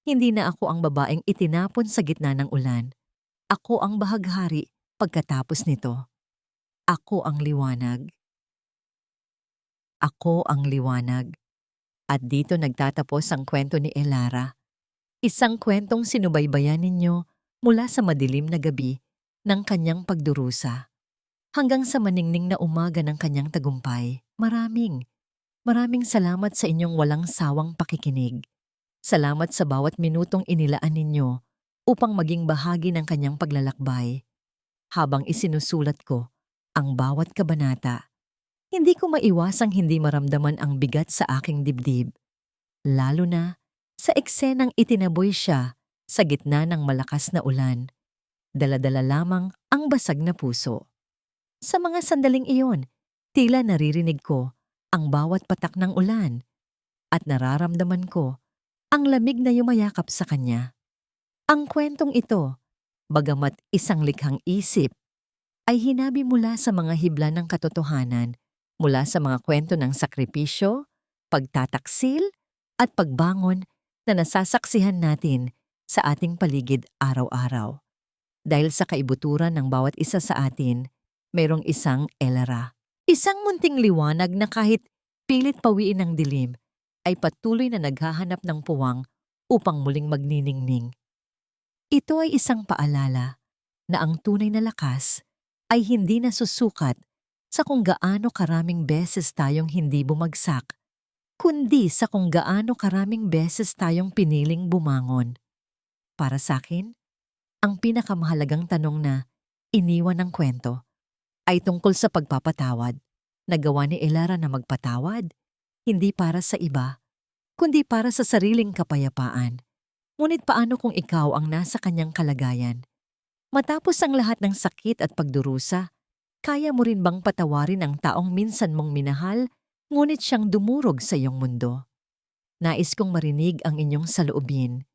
Hindi na ako ang babaeng itinapon sa gitna ng ulan. Ako ang bahaghari pagkatapos nito. Ako ang liwanag. Ako ang liwanag. At dito nagtatapos ang kwento ni Elara. Isang kwentong sinubaybayan ninyo mula sa madilim na gabi ng kanyang pagdurusa hanggang sa maningning na umaga ng kanyang tagumpay. Maraming salamat sa inyong walang sawang pakikinig. Salamat sa bawat minutong inilaan ninyo upang maging bahagi ng kanyang paglalakbay. Habang isinusulat ko ang bawat kabanata, hindi ko maiwasang hindi maramdaman ang bigat sa aking dibdib. Lalo na sa eksenang itinaboy siya sa gitna ng malakas na ulan. Dala-dala lamang ang basag na puso. Sa mga sandaling iyon, tila naririnig ko ang bawat patak ng ulan at nararamdaman ko ang lamig na yumayakap sa kanya. Ang kwentong ito, bagamat isang likhang isip, ay hinabi mula sa mga hibla ng katotohanan, mula sa mga kwento ng sakripisyo, pagtataksil, at pagbangon na nasasaksihan natin sa ating paligid araw-araw. Dahil sa kaibuturan ng bawat isa sa atin, mayroong isang Elara. Isang munting liwanag na kahit pilit pawiin ng dilim, ay patuloy na naghahanap ng puwang upang muling magniningning. Ito ay isang paalala na ang tunay na lakas ay hindi nasusukat sa kung gaano karaming beses tayong hindi bumagsak, kundi sa kung gaano karaming beses tayong piniling bumangon. Para sa akin, ang pinakamahalagang tanong na iniwan ng kwento ay tungkol sa pagpapatawad. Nagawa ni Elara na magpatawad, hindi para sa iba, kundi para sa sariling kapayapaan. Ngunit paano kung ikaw ang nasa kanyang kalagayan? Matapos ang lahat ng sakit at pagdurusa, kaya mo rin bang patawarin ang taong minsan mong minahal, ngunit siyang dumurog sa iyong mundo? Nais kong marinig ang inyong saloobin.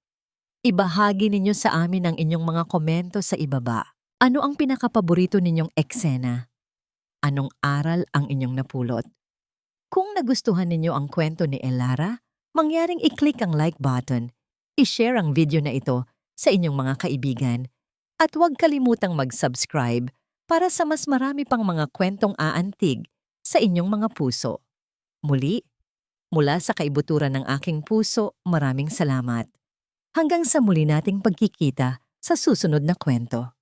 Ibahagi ninyo sa amin ang inyong mga komento sa ibaba. Ano ang pinakapaborito ninyong eksena? Anong aral ang inyong napulot? Kung nagustuhan ninyo ang kwento ni Elara, mangyaring i-click ang like button, i-share ang video na ito sa inyong mga kaibigan, at huwag kalimutang mag-subscribe para sa mas marami pang mga kwentong aantig sa inyong mga puso. Muli, mula sa kaibuturan ng aking puso, maraming salamat. Hanggang sa muli nating pagkikita sa susunod na kwento.